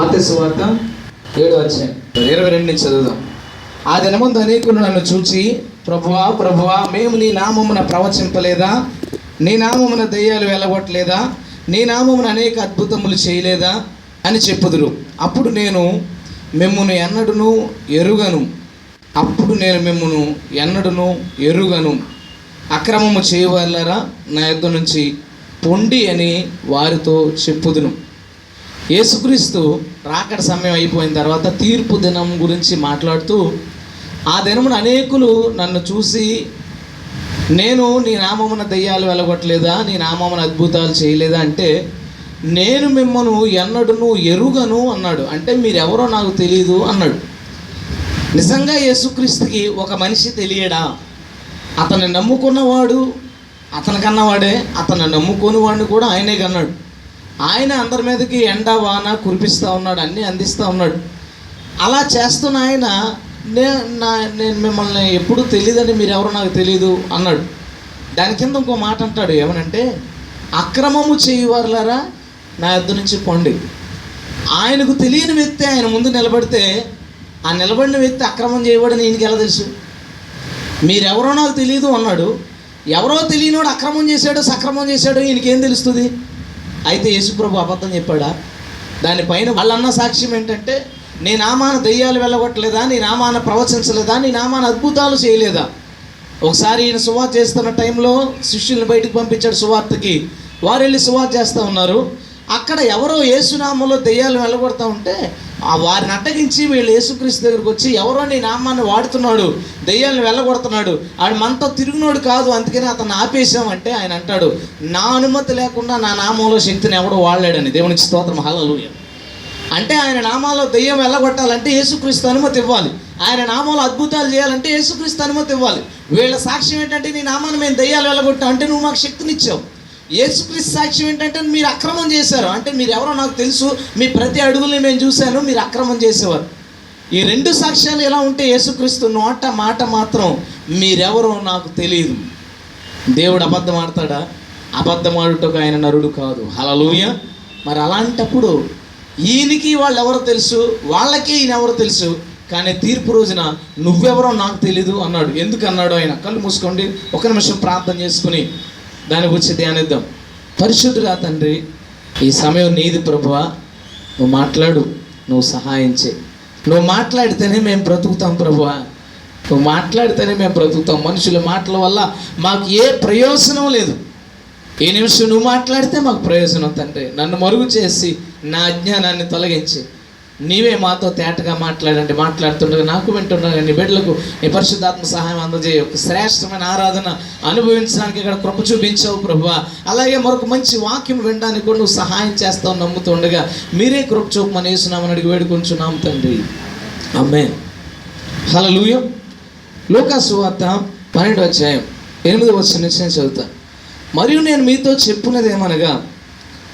మత్తయి సువార్త 7వ అధ్యాయం 22 నుంచి చదువుదాం. ఆ దినమందు అనేకులు నన్ను చూచి, ప్రభువా ప్రభువా, మేము నీ నామమున ప్రవచింపలేదా? నీ నామమున దెయ్యాలు వెళ్ళగొట్టలేదా? నీ నామమున అనేక అద్భుతములు చేయలేదా అని చెప్పుదురు. అప్పుడు నేను మిమ్మును ఎరుగను, అక్రమము చేయవాళ్ళరా నా యొద్ద నుంచి పొండి అని వారితో చెప్పుదును. యేసుక్రీస్తు రాకడ సమయం అయిపోయిన తర్వాత తీర్పు దినం గురించి మాట్లాడుతూ, ఆ దినమున అనేకులు నన్ను చూసి, నేను నీ నామమున దెయ్యాలు వెళ్ళగొట్టలేదా? నీ నామమున అద్భుతాలు చేయలేదా అంటే, నేను మిమ్మను ఎరుగను అన్నాడు. అంటే మీరెవరో నాకు తెలియదు అన్నాడు. నిజంగా యేసుక్రీస్తుకి ఒక మనిషి తెలియడా? అతన్ని నమ్ముకున్నవాడు అతను కన్నవాడే, అతను నమ్ముకొని వాడిని కూడా ఆయనే కన్నాడు. ఆయన అందరి మీదకి ఎండ వాన కురిపిస్తూ ఉన్నాడు, అన్నీ అందిస్తూ ఉన్నాడు. అలా చేస్తున్న ఆయన నేను మిమ్మల్ని ఎప్పుడూ తెలియదని మీరెవరో నాకు తెలియదు అన్నాడు. దాని కింద ఇంకో మాట అంటాడు, ఏమనంటే, అక్రమము చేయవారులారా నా యొద్ద నుంచి పొండి. ఆయనకు తెలియని వ్యక్తి ఆయన ముందు నిలబడితే, ఆ నిలబడిన వ్యక్తి అక్రమం చేయబడని ఈయనకి ఎలా తెలుసు? మీరెవరో నాకు తెలియదు అన్నాడు. ఎవరో తెలియనివాడు అక్రమం చేశాడో సక్రమం చేశాడో ఈయనకేం తెలుస్తుంది? అయితే యేసుప్రభు అబద్ధం చెప్పాడా? దానిపైన వాళ్ళన్న సాక్ష్యం ఏంటంటే, నీ నామాన దెయ్యాలు వెళ్ళగొట్టలేదా? నీ నామాన ప్రవచించలేదా? నీ నామాన అద్భుతాలు చేయలేదా? ఒకసారి ఈయన సువార్త చేస్తున్న టైంలో శిష్యుల్ని బయటకు పంపించాడు సువార్తకి. వారు వెళ్ళి సువార్త చేస్తూ ఉన్నారు. అక్కడ ఎవరో యేసునామంలో దెయ్యాలు వెళ్ళగొడతా ఉంటే వారిని అడ్డగించి వీళ్ళు యేసుక్రీస్తు దగ్గరికి వచ్చి, ఎవరో నీ నామాన్ని వాడుతున్నాడు, దెయ్యాలను వెళ్ళగొడుతున్నాడు, ఆడు మనతో తిరుగునోడు కాదు, అందుకని అతను ఆపేశామంటే ఆయన అంటాడు, నా అనుమతి లేకుండా నా నామంలో శక్తిని ఎవడో వాడలేడని. దేవునికి స్తోత్రం, హల్లెలూయా. అంటే ఆయన నామాల్లో దెయ్యం వెళ్ళగొట్టాలంటే యేసుక్రీస్తు అనుమతి ఇవ్వాలి. ఆయన నామంలో అద్భుతాలు చేయాలంటే యేసుక్రీస్తు అనుమతి ఇవ్వాలి. వీళ్ళ సాక్ష్యం ఏంటంటే, నీ నామాన్ని మేము దెయ్యాలు వెళ్ళగొట్టాం అంటే నువ్వు మాకు శక్తినిచ్చావు. యేసుక్రీస్తు సాక్ష్యం ఏంటంటే, మీరు అక్రమం చేశారు అంటే మీరు ఎవరో నాకు తెలుసు, మీ ప్రతి అడుగుల్ని మేము చూశాను, మీరు అక్రమం చేసేవారు. ఈ రెండు సాక్ష్యాలు ఎలా ఉంటే యేసుక్రీస్తు నోట మాట మాత్రం మీరెవరో నాకు తెలియదు. దేవుడు అబద్ధం ఆడతాడా? అబద్ధం ఆడుటకు ఆయన నరుడు కాదు. హల్లెలూయా. మరి అలాంటప్పుడు ఈయనకి వాళ్ళు ఎవరో తెలుసు, వాళ్ళకి ఈయన ఎవరో తెలుసు, కానీ తీర్పు రోజున నువ్వెవరో నాకు తెలీదు అన్నాడు. ఎందుకు అన్నాడు? ఆయన కళ్ళు మూసుకోండి, ఒక నిమిషం ప్రార్థన చేసుకుని దాని గురించి ధ్యానిద్దాం. పరిశుద్ధుడా తండ్రి, ఈ సమయం నీది ప్రభువా, నువ్వు మాట్లాడు, నువ్వు సహాయం చేయి. నువ్వు మాట్లాడితేనే మేము బ్రతుకుతాం ప్రభువా, నువ్వు మాట్లాడితేనే మేము బ్రతుకుతాం. మనుషుల మాటల వల్ల మాకు ఏ ప్రయోజనం లేదు. ఈ నిమిషం నువ్వు మాట్లాడితే మాకు ప్రయోజనం తండ్రి. నన్ను మరుగు చేసి నా అజ్ఞానాన్ని తొలగించి నీవే మాతో తేటగా మాట్లాడుతుండగా నాకు వింటుండగా నీ బిడ్డలకు నీ పరిశుద్ధాత్మ సహాయం అందజేయ. ఒక శ్రేష్టమైన ఆరాధన అనుభవించడానికి ఇక్కడ కృప చూపించావు ప్రభువా. అలాగే మరొక మంచి వాక్యం వినడానికి కూడా నువ్వు సహాయం చేస్తావు నమ్ముతుండగా మీరే కృప చూపమని యేసునామమున అడిగి వేడుకొంచున్నాం తండ్రి, ఆమేన్. హల్లెలూయా. లూకాసు సువార్త 12వ అధ్యాయం 8వ వచనం నుంచి నేను చదువుతా. మరియు నేను మీతో చెప్పున్నదేమనగా,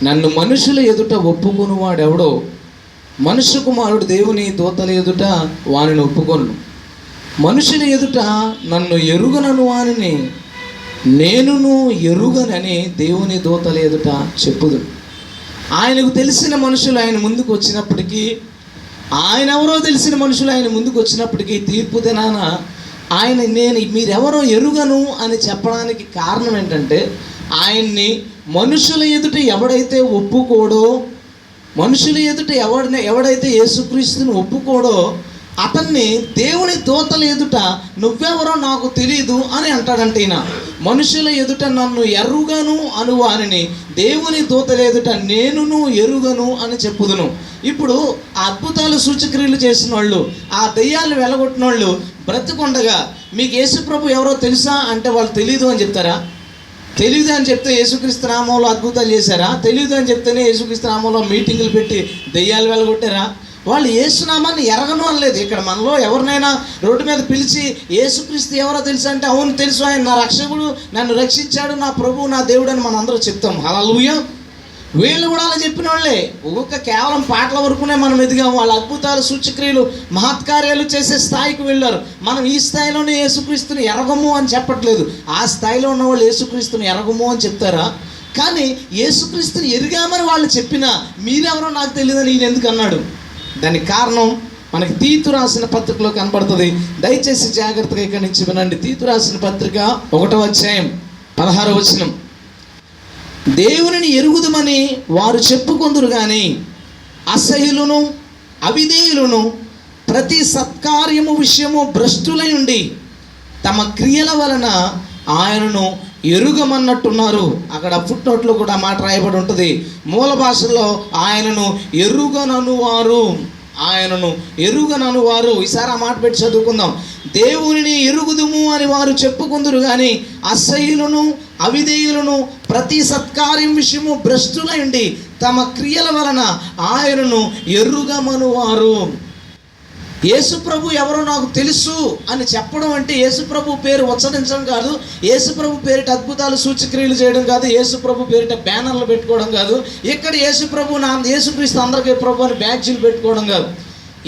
నన్ను మనుషుల ఎదుట ఒప్పుకొనువాడెవడో మనుష్య కుమారుడు దేవుని దూతల ఎదుట వానిని ఒప్పుకొను. మనుషుల ఎదుట నన్ను ఎరుగనను వానిని నేనును ఎరుగనని దేవుని దూతల ఎదుట చెప్పుదు. ఆయనకు తెలిసిన మనుషులు ఆయన ముందుకు వచ్చినప్పటికీ, ఆయన ఎవరో తెలిసిన మనుషులు ఆయన ముందుకు వచ్చినప్పటికీ తీర్పు దినాన ఆయన మీరెవరో ఎరుగను అని చెప్పడానికి కారణం ఏంటంటే, ఆయన్ని మనుషుల ఎదుట ఎవడైతే ఒప్పుకోడో, మనుషుల ఎదుట ఎవడైతే యేసుక్రీస్తుని ఒప్పుకోడో అతన్ని దేవుని దూతల ఎదుట నువ్వెవరో నాకు తెలియదు అని అంటాడంటే ఈయన. మనుషుల ఎదుట నన్ను ఎరుగను అను వారిని దేవుని దూతల ఎదుట నేనును ఎరుగను అని చెప్పుదును. ఇప్పుడు ఆ అద్భుతాలు సూచక్రియలు చేసిన వాళ్ళు, ఆ దెయ్యాలు వెళ్ళగొట్టిన వాళ్ళు బ్రతికొండగా మీకు యేసుప్రభు ఎవరో తెలుసా అంటే వాళ్ళు తెలియదు అని చెప్తారా? తెలియదు అని చెప్తే యేసుక్రీస్తు నామంలో అద్భుతాలు చేశారా? తెలియదు అని చెప్తేనే యేసుక్రీస్తు నామంలో మీటింగులు పెట్టి దెయ్యాలు వెళ్ళగొట్టారా? వాళ్ళు యేసునామాన్ని ఎరగను అనలేదు. ఇక్కడ మనలో ఎవరినైనా రోడ్డు మీద పిలిచి యేసుక్రీస్తు ఎవరో తెలుసు అంటే, అవును తెలుసు, ఆయన నా రక్షకుడు, నన్ను రక్షించాడు, నా ప్రభువు, నా దేవుడు అని మనం అందరూ చెప్తాం. హల్లెలూయా. వీళ్ళు కూడా అలా చెప్పిన వాళ్ళే. కేవలం పాటల వరకునే మనం ఎదిగాము. వాళ్ళ అద్భుతాలు సూచక్రియలు మహత్కార్యాలు చేసే స్థాయికి వెళ్ళారు. మనం ఈ స్థాయిలోనే యేసుక్రీస్తుని ఎరగము అని చెప్పట్లేదు. ఆ స్థాయిలో ఉన్న వాళ్ళు యేసుక్రీస్తుని ఎరగము అని చెప్తారా? కానీ యేసుక్రీస్తుని ఎరిగామని వాళ్ళు చెప్పినా మీరెవరో నాకు తెలియదని ఈయన ఎందుకు అన్నాడు? దానికి కారణం మనకి తీతు రాసిన పత్రికలో కనబడుతుంది. దయచేసి జాగ్రత్తగా ఇక్కడి నుంచి వినండి. తీతు రాసిన పత్రిక 1వ అధ్యాయం 16వ వచనం. దేవునిని ఎరుగుదుమని వారు చెప్పుకొందురు గాని అసహ్యులను అవిధేయులను ప్రతి సత్కార్యము విషయము భ్రష్టులై ఉండి తమ క్రియల వలన ఆయనను ఎరుగమన్నట్టున్నారు. అక్కడ ఫుట్ నోట్లో కూడా మాట రాయబడి ఉంటుంది. మూల భాషలో ఆయనను ఎరుగననువారు, ఆయనను ఎరుగననువారు. ఈసారి ఆ మాట పెట్టి చదువుకుందాం. దేవునిని ఎరుగుదుము అని వారు చెప్పుకుందరు కానీ అసహ్యులను అవిధేయులను ప్రతి సత్కార్యం విషయము భ్రష్టులై ఉండి తమ క్రియల వలన ఆయనను ఎరుగమనువారు. యేసుప్రభు ఎవరో నాకు తెలుసు అని చెప్పడం అంటే యేసుప్రభు పేరు ఉచ్చరించడం కాదు, యేసుప్రభు పేరిట అద్భుతాలు సూచక్రియలు చేయడం కాదు, యేసుప్రభు పేరిట బ్యానర్లు పెట్టుకోవడం కాదు, ఇక్కడ యేసుప్రభు యేసుక్రీస్తు అందరికీ ప్రభు అని బ్యాడ్జీలు పెట్టుకోవడం కాదు.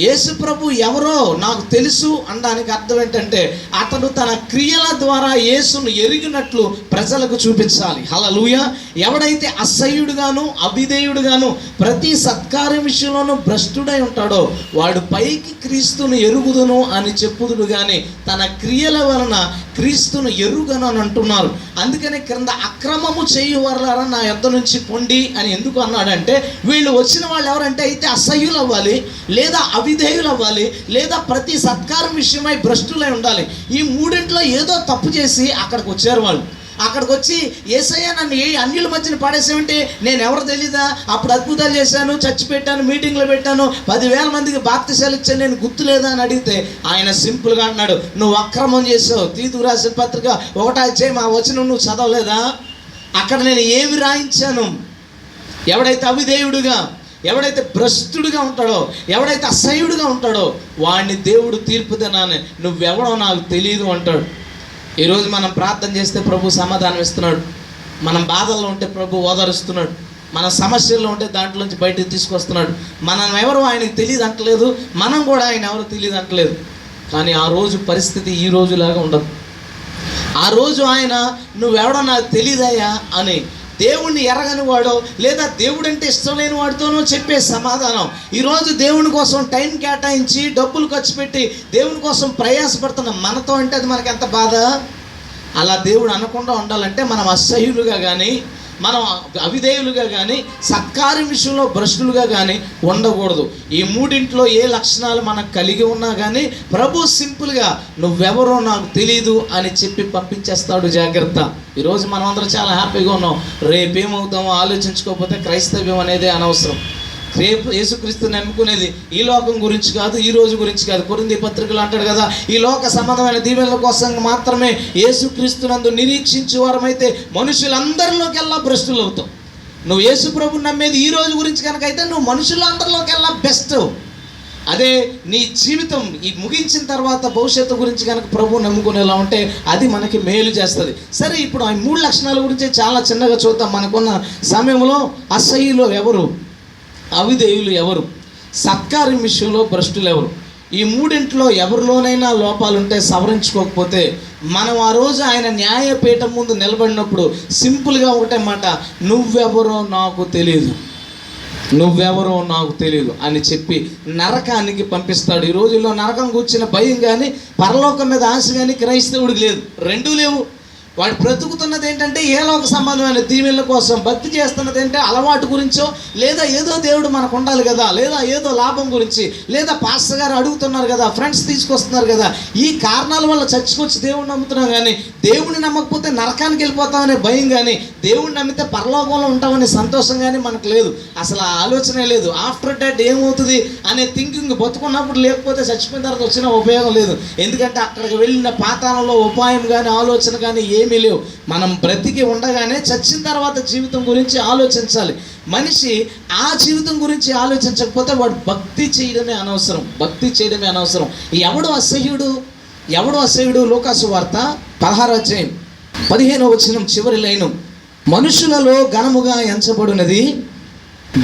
యేసుప్రభు ఎవరో నాకు తెలుసు అనడానికి అర్థం ఏంటంటే అతడు తన క్రియల ద్వారా యేసును ఎరిగినట్లు ప్రజలకు చూపించాలి. హల్లెలూయా. ఎవడైతే అసహ్యుడుగాను అవిధేయుడుగాను ప్రతి సత్కార్య విషయంలోనూ భ్రష్టుడై ఉంటాడో వాడు పైకి క్రీస్తును ఎరుగుదును అని చెప్పుదుడు కానీ తన క్రియల వలన క్రీస్తును ఎరుగను అని అంటున్నారు. అందుకని క్రింద అక్రమము చేయువారులారా నా యొద్ద నుంచి పొండి అని ఎందుకు అన్నాడంటే వీళ్ళు వచ్చిన వాళ్ళు ఎవరంటే అయితే అసహ్యులు అవ్వాలి, లేదా అవిధేయులు అవ్వాలి, లేదా ప్రతి సత్కారం విషయమై భ్రష్టులై ఉండాలి. ఈ మూడింట్లో ఏదో తప్పు చేసి అక్కడికి వచ్చారు వాళ్ళు. అక్కడికి వచ్చి యేసయ్య నన్ను అన్యుల మధ్యన పాడేసామంటే నేను ఎవరు తెలీదా, అప్పుడు అద్భుతాలు చేశాను, చర్చి పెట్టాను, మీటింగ్లు పెట్టాను, 10,000 మందికి బాప్తిసాలు ఇచ్చాను, నేను గుర్తులేదా అని అడిగితే ఆయన సింపుల్గా అన్నాడు, నువ్వు అక్రమం చేసావు. తీతు రాసిన పత్రిక 1వ అధ్యాయం ఆ వచనం నువ్వు చదవలేదా? అక్కడ నేను ఏమి రాయించాను? ఎవడైతే అవిధేయుడుగా, ఎవడైతే భ్రష్టుడిగా ఉంటాడో, ఎవడైతే అసహ్యుడిగా ఉంటాడో వాడిని దేవుడు తీర్పుదనాన్ని నువ్వెవడో నాకు తెలియదు అంటాడు. ఈరోజు మనం ప్రార్థన చేస్తే ప్రభు సమాధానం ఇస్తున్నాడు. మనం బాధల్లో ఉంటే ప్రభు ఓదారుస్తున్నాడు. మన సమస్యల్లో ఉంటే దాంట్లోంచి బయటకు తీసుకొస్తున్నాడు. మనం ఎవరు ఆయనకు తెలియదు అంటలేదు, మనం కూడా ఆయన ఎవరు తెలియదు అంటలేదు. కానీ ఆ రోజు పరిస్థితి ఈ రోజులాగా ఉండదు. ఆ రోజు ఆయన నువ్వెవడో నాకు తెలియదయ్యా అని దేవుణ్ణి ఎరగని వాడో లేదా దేవుడంటే ఇష్టం లేని వాడితోనో చెప్పే సమాధానం ఈరోజు దేవుని కోసం టైం కేటాయించి డబ్బులు ఖర్చు పెట్టి దేవుని కోసం ప్రయాసపడుతున్న మనతో అంటే అది మనకి ఎంత బాధ. అలా దేవుడు అనకుండా ఉండాలంటే మనం అసహ్యులుగా కానీ, మనం అవిధేయులుగా కానీ, సత్కార్యం విషయంలో భ్రష్టులుగా కానీ ఉండకూడదు. ఈ మూడింట్లో ఏ లక్షణాలు మనకు కలిగి ఉన్నా కానీ ప్రభు సింపుల్గా నువ్వెవరో నాకు తెలీదు అని చెప్పి పంపించేస్తాడు. జాగ్రత్త. ఈరోజు మనం అందరం చాలా హ్యాపీగా ఉన్నాం. రేపేమవుతామో ఆలోచించుకోకపోతే క్రైస్తవ్యం అనేది అనవసరం. రేపు యేసుక్రీస్తు నమ్ముకునేది ఈ లోకం గురించి కాదు, ఈ రోజు గురించి కాదు. కొరింథీ పత్రికలు అంటాడు కదా, ఈ లోక సంబంధమైన దీవెనల కోసం మాత్రమే యేసుక్రీస్తునందు నిరీక్షించే వారమైతే మనుషులందరిలోకెల్లా భ్రష్టులు అవుతాం. నువ్వు యేసు ప్రభుని నమ్మేది ఈ రోజు గురించి కనుక అయితే నువ్వు మనుషులందరిలోకెల్లా బెస్ట్. అదే నీ జీవితం ఈ ముగించిన తర్వాత భవిష్యత్తు గురించి కనుక ప్రభు నమ్ముకునేలా ఉంటే అది మనకి మేలు చేస్తుంది. సరే, ఇప్పుడు ఆ 3 లక్షణాల గురించి చాలా చిన్నగా చూద్దాం. మనకున్న సమయంలో అసహ్యులు ఎవరు, అవిధేయులు ఎవరు, సత్కార్యం విషయంలో భ్రష్టులు ఎవరు, ఈ మూడింట్లో ఎవరిలోనైనా లోపాలుంటే సవరించుకోకపోతే మనం ఆ రోజు ఆయన న్యాయపీఠం ముందు నిలబడినప్పుడు సింపుల్గా ఒకటే మాట, నువ్వెవరో నాకు తెలియదు, నువ్వెవరో నాకు తెలియదు అని చెప్పి నరకానికి పంపిస్తాడు. ఈ రోజుల్లో నరకం కూర్చిన భయం కానీ పరలోకం మీద ఆశ కానీ క్రైస్తవుడికి లేదు. రెండూ లేవు. వాడు బ్రతుకుతున్నది ఏంటంటే ఏ లోక సంబంధమైన దీవెనల కోసం, భక్తి చేస్తున్నది ఏంటంటే అలవాటు గురించో, లేదా ఏదో దేవుడు మనకు ఉండాలి కదా, లేదా ఏదో లాభం గురించి, లేదా పాస్టర్ గారు అడుగుతున్నారు కదా, ఫ్రెండ్స్ తీసుకొస్తున్నారు కదా, ఈ కారణాల వల్ల చర్చకొచ్చి దేవుడిని నమ్ముతున్నాం. కానీ దేవుడిని నమ్మకపోతే నరకానికి వెళ్ళిపోతామనే భయం కానీ, దేవుడిని నమ్మితే పరలోకంలో ఉంటామనే సంతోషం కానీ మనకు లేదు. అసలు ఆ ఆలోచనే లేదు. ఆఫ్టర్ డెత్ ఏమవుతుంది అనే థింకింగ్ బతుకున్నప్పుడు లేకపోతే చచ్చిపోయిన తర్వాత వచ్చిన ఉపయోగం లేదు. ఎందుకంటే అక్కడికి వెళ్ళిన పాతాళంలో ఉపాయం కానీ ఆలోచన కానీ ఏమీ లేవు. మనం బ్రతికి ఉండగానే చచ్చిన తర్వాత జీవితం గురించి ఆలోచించాలి. మనిషి ఆ జీవితం గురించి ఆలోచించకపోతే వాడు భక్తి చేయడమే అనవసరం, భక్తి చేయడమే అనవసరం. ఎవడు అసహ్యుడు, ఎవడు అసహ్యుడు? లూకాసు వార్త 16వ అధ్యాయం 15వ వచనం చివరి లైను, మనుషులలో ఘనముగా ఎంచబడినది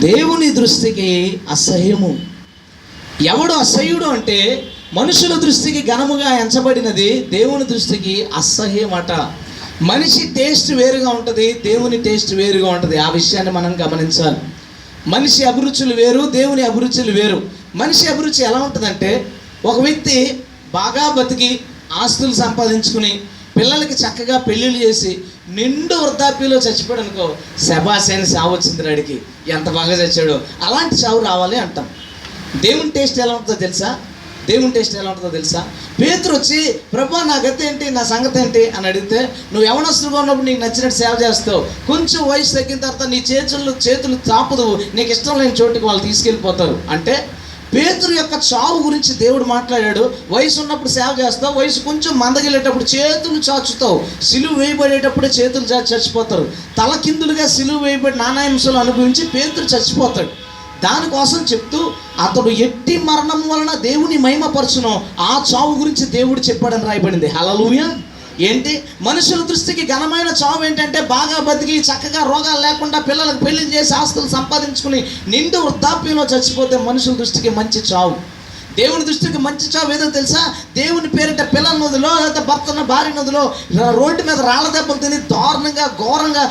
దేవుని దృష్టికి అసహ్యము. ఎవడు అసహ్యుడు అంటే మనుషుల దృష్టికి ఘనముగా ఎంచబడినది దేవుని దృష్టికి అసహ్యమట. మనిషి టేస్ట్ వేరుగా ఉంటుంది, దేవుని టేస్ట్ వేరుగా ఉంటుంది. ఆ విషయాన్ని మనం గమనించాలి. మనిషి అభిరుచులు వేరు, దేవుని అభిరుచులు వేరు. మనిషి అభిరుచి ఎలా ఉంటుందంటే, ఒక వ్యక్తి బాగా బతికి ఆస్తులు సంపాదించుకుని పిల్లలకి చక్కగా పెళ్ళిళ్ళు చేసి నిండు వృద్ధాప్యంలో చచ్చిపోయాడు అనుకో, శబాష్ అని చావు వచ్చింది రాడికి, ఎంత బాగా చచ్చాడు, అలాంటి చావు రావాలి అంటాం. దేవుని టేస్ట్ ఎలా ఉంటుందో తెలుసా? దేవుని టేస్ట్ ఎలా ఉంటుందో తెలుసా? పేతురు వచ్చి, ప్రభా నా గతి ఏంటి, నా సంగతి ఏంటి అని అడిగితే, నువ్వు యవనస్తులుగా ఉన్నప్పుడు నీకు నచ్చినట్టు సేవ చేస్తావు, కొంచెం వయసు తగ్గిన తర్వాత నీ చేతులు తాపదు, నీకు ఇష్టం లేని చోటుకి వాళ్ళు తీసుకెళ్ళిపోతారు అంటే, పేతురు యొక్క చావు గురించి దేవుడు మాట్లాడాడు. వయసు ఉన్నప్పుడు సేవ చేస్తావు, వయసు కొంచెం మందగిలేటప్పుడు చేతులు చాచుతావు, సిలువ వేయబడేటప్పుడే చేతులు చాచి చచ్చిపోతారు. తల కిందులుగా సిలువ వేయబడి నానాహింసలు అనుభవించి పేతురు చచ్చిపోతాడు. దానికోసం చెప్తూ అతడు ఎట్టి మరణం వలన దేవుని మహిమపరచునో ఆ చావు గురించి దేవుడు చెప్పాడని రాయబడింది. హల్లెలూయా. ఏంటి మనుషుల దృష్టికి ఘనమైన చావు ఏంటంటే, బాగా బతికి చక్కగా రోగాలు లేకుండా పిల్లలకు పెళ్లిళ్ళు చేసి ఆస్తులు సంపాదించుకుని నిండు వృద్ధాప్యంలో చచ్చిపోతే మనుషుల దృష్టికి మంచి చావు. దేవుని దృష్టికి మంచి చావు ఏదో తెలుసా? దేవుని పేరిట పిల్లల నదిలో లేదా భర్తన భార్య నదిలో రోడ్డు మీద రాళ్ళ దెబ్బలు తిని దారుణంగా ఘోరంగా